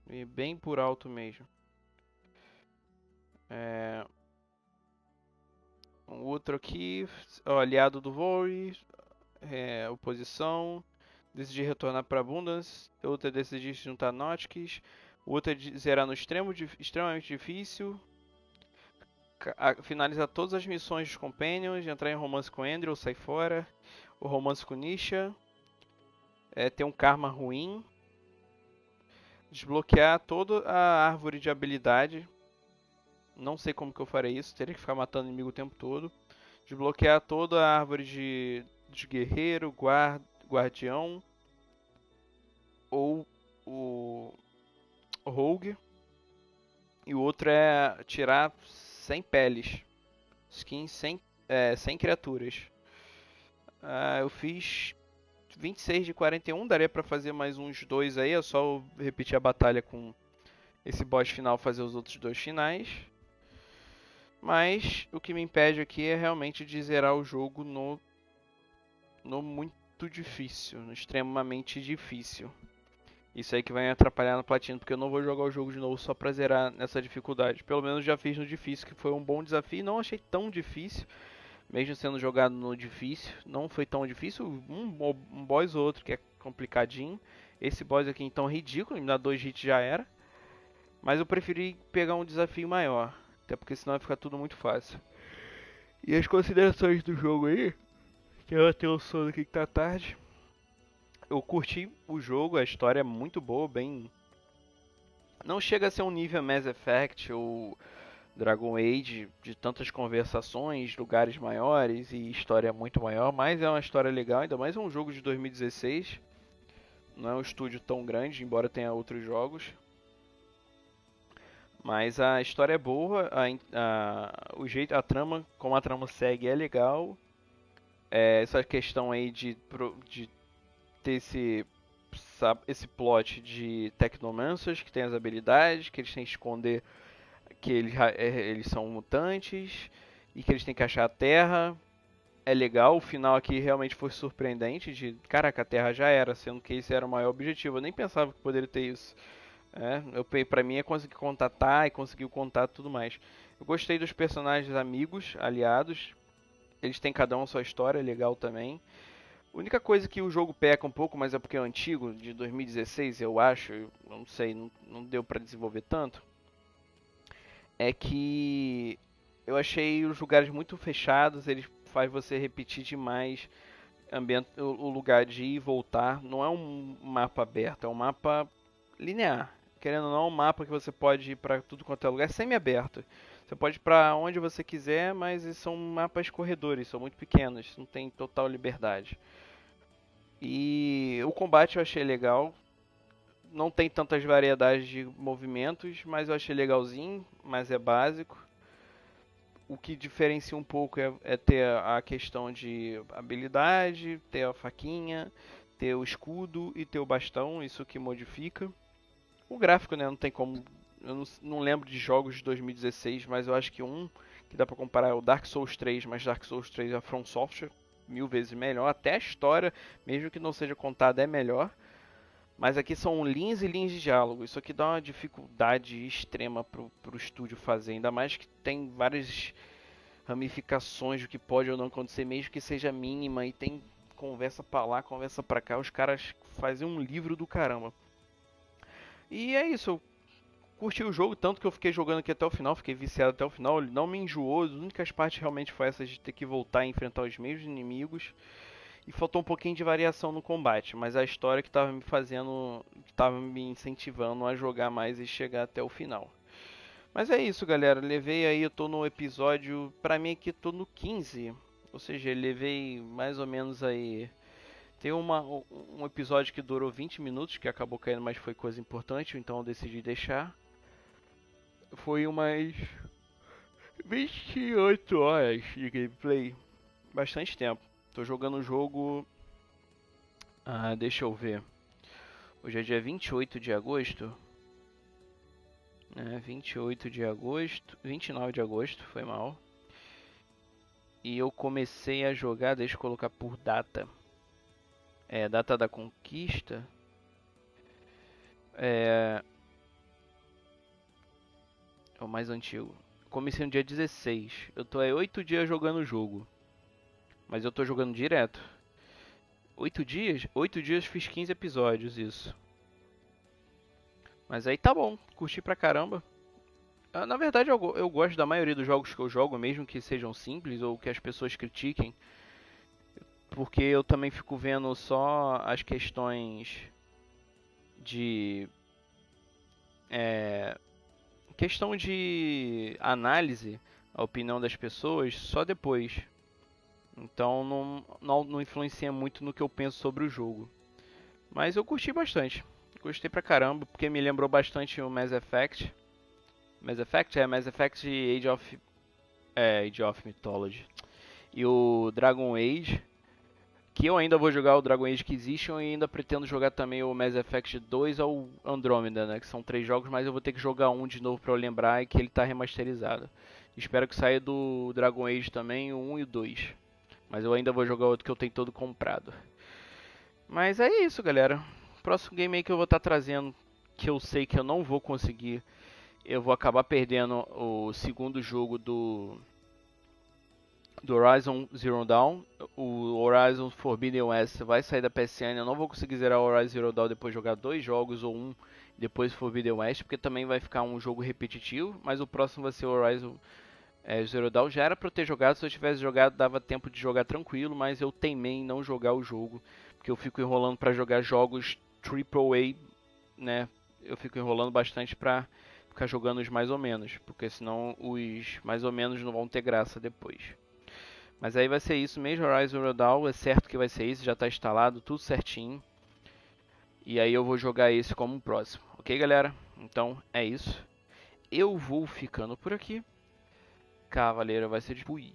Vi bem por alto mesmo. Um outro aqui. Aliado do Vory. Oposição. Decidir retornar para Abundance. Outro é decidir se juntar a Notkiss. O outro é zerar no extremamente difícil. Finalizar todas as missões dos Companions. Entrar em romance com Andrew ou sair fora. O romance com Niesha. Ter um karma ruim. Desbloquear toda a árvore de habilidade. Não sei como que eu farei isso. Teria que ficar matando inimigo o tempo todo. Desbloquear toda a árvore de guerreiro, guardião. Ou o rogue. E o outro é tirar 100 peles. Skins sem criaturas. Eu fiz 26 de 41. Daria pra fazer mais uns 2 aí. É só eu repetir a batalha com esse boss final. Fazer os outros 2 finais. Mas o que me impede aqui é realmente de zerar o jogo no muito difícil. No extremamente difícil. Isso aí que vai me atrapalhar na platina, porque eu não vou jogar o jogo de novo só pra zerar nessa dificuldade. Pelo menos já fiz no difícil, que foi um bom desafio. Não achei tão difícil, mesmo sendo jogado no difícil. Não foi tão difícil, um boss ou outro que é complicadinho. Esse boss aqui então ridículo, me dá 2 hits já era. Mas eu preferi pegar um desafio maior, até porque senão vai ficar tudo muito fácil. E as considerações do jogo aí, que eu tenho o sono aqui que tá tarde. Eu curti o jogo, a história é muito boa, bem... Não chega a ser um nível Mass Effect ou Dragon Age, de tantas conversações, lugares maiores e história muito maior, mas é uma história legal, ainda mais um jogo de 2016. Não é um estúdio tão grande, embora tenha outros jogos. Mas a história é boa, a trama, como a trama segue, é legal. Essa questão aí de ter esse esse plot de Technomancers, que tem as habilidades, que eles têm que esconder que eles são mutantes e que eles têm que achar a Terra. É legal, o final aqui realmente foi surpreendente, de caraca, a Terra já era, sendo que esse era o maior objetivo. Eu nem pensava que poderia ter isso. Pra mim é conseguir contatar e conseguir o contato e tudo mais. Eu gostei dos personagens amigos, aliados. Eles têm cada um a sua história, legal também. A única coisa que o jogo peca um pouco, mas é porque é antigo, de 2016 eu acho, eu não sei, não deu pra desenvolver tanto, é que eu achei os lugares muito fechados, eles faz você repetir demais o lugar de ir e voltar. Não é um mapa aberto, é um mapa linear. Querendo ou não, é um mapa que você pode ir pra tudo quanto é lugar, é semi-aberto. Você pode ir pra onde você quiser, mas são mapas corredores, são muito pequenos, não tem total liberdade. E o combate eu achei legal. Não tem tantas variedades de movimentos, mas eu achei legalzinho, mas é básico. O que diferencia um pouco é ter a questão de habilidade, ter a faquinha, ter o escudo e ter o bastão, isso que modifica. O gráfico, né, não tem como... Eu não lembro de jogos de 2016, mas eu acho que que dá pra comparar é o Dark Souls 3, mas Dark Souls 3 é a From Software, 1000 vezes melhor. Até a história, mesmo que não seja contada, é melhor. Mas aqui são linhas e linhas de diálogo. Isso aqui dá uma dificuldade extrema pro estúdio fazer. Ainda mais que tem várias ramificações do que pode ou não acontecer, mesmo que seja mínima. E tem conversa pra lá, conversa pra cá. Os caras fazem um livro do caramba. E é isso. Eu curti o jogo, tanto que eu fiquei jogando aqui até o final. Fiquei viciado até o final. Ele não me enjoou. As únicas partes realmente foi essa de ter que voltar a enfrentar os mesmos inimigos. E faltou um pouquinho de variação no combate, mas a história que estava me fazendo, que estava me incentivando a jogar mais e chegar até o final. Mas é isso, galera. Levei aí, eu tô no episódio, pra mim aqui tô no 15. Ou seja, levei mais ou menos aí... Tem um episódio que durou 20 minutos, que acabou caindo, mas foi coisa importante, então eu decidi deixar. Foi umas 28 horas de gameplay. Bastante tempo. Tô jogando o jogo... deixa eu ver. Hoje é dia 28 de agosto. 28 de agosto... 29 de agosto, foi mal. E eu comecei a jogar, deixa eu colocar por data. Data da conquista. É o mais antigo. Comecei no dia 16. Eu tô há 8 dias jogando o jogo. Mas eu tô jogando direto. 8 dias? 8 dias fiz 15 episódios, isso. Mas aí tá bom, curti pra caramba. Na verdade eu gosto da maioria dos jogos que eu jogo, mesmo que sejam simples ou que as pessoas critiquem. Porque eu também fico vendo só as questões de... questão de análise, a opinião das pessoas, só depois. Então não influencia muito no que eu penso sobre o jogo. Mas eu curti bastante. Gostei pra caramba, porque me lembrou bastante o Mass Effect. Mass Effect? Mass Effect Age of Mythology. E o Dragon Age. Que eu ainda vou jogar o Dragon Age que existe. E ainda pretendo jogar também o Mass Effect 2 ou Andromeda, né? Que são 3 jogos, mas eu vou ter que jogar um de novo pra eu lembrar que ele tá remasterizado. Espero que saia do Dragon Age também, o 1 e o 2. Mas eu ainda vou jogar outro que eu tenho todo comprado. Mas é isso, galera. Próximo game aí que eu vou estar trazendo, que eu sei que eu não vou conseguir. Eu vou acabar perdendo o segundo jogo do Horizon Zero Dawn. O Horizon Forbidden West vai sair da PSN. Eu não vou conseguir zerar o Horizon Zero Dawn depois de jogar 2 jogos ou um depois Forbidden West, porque também vai ficar um jogo repetitivo. Mas o próximo vai ser o Horizon Zero Dawn. Já era pra eu ter jogado, se eu tivesse jogado dava tempo de jogar tranquilo, mas eu teimei em não jogar o jogo, porque eu fico enrolando pra jogar jogos AAA, né? Eu fico enrolando bastante pra ficar jogando os mais ou menos, porque senão os mais ou menos não vão ter graça depois. Mas aí vai ser isso mesmo, Horizon Zero Dawn, é certo que vai ser isso, já tá instalado, tudo certinho. E aí eu vou jogar esse como um próximo, ok galera? Então é isso. Eu vou ficando por aqui. Cavaleiro vai ser de... Fui.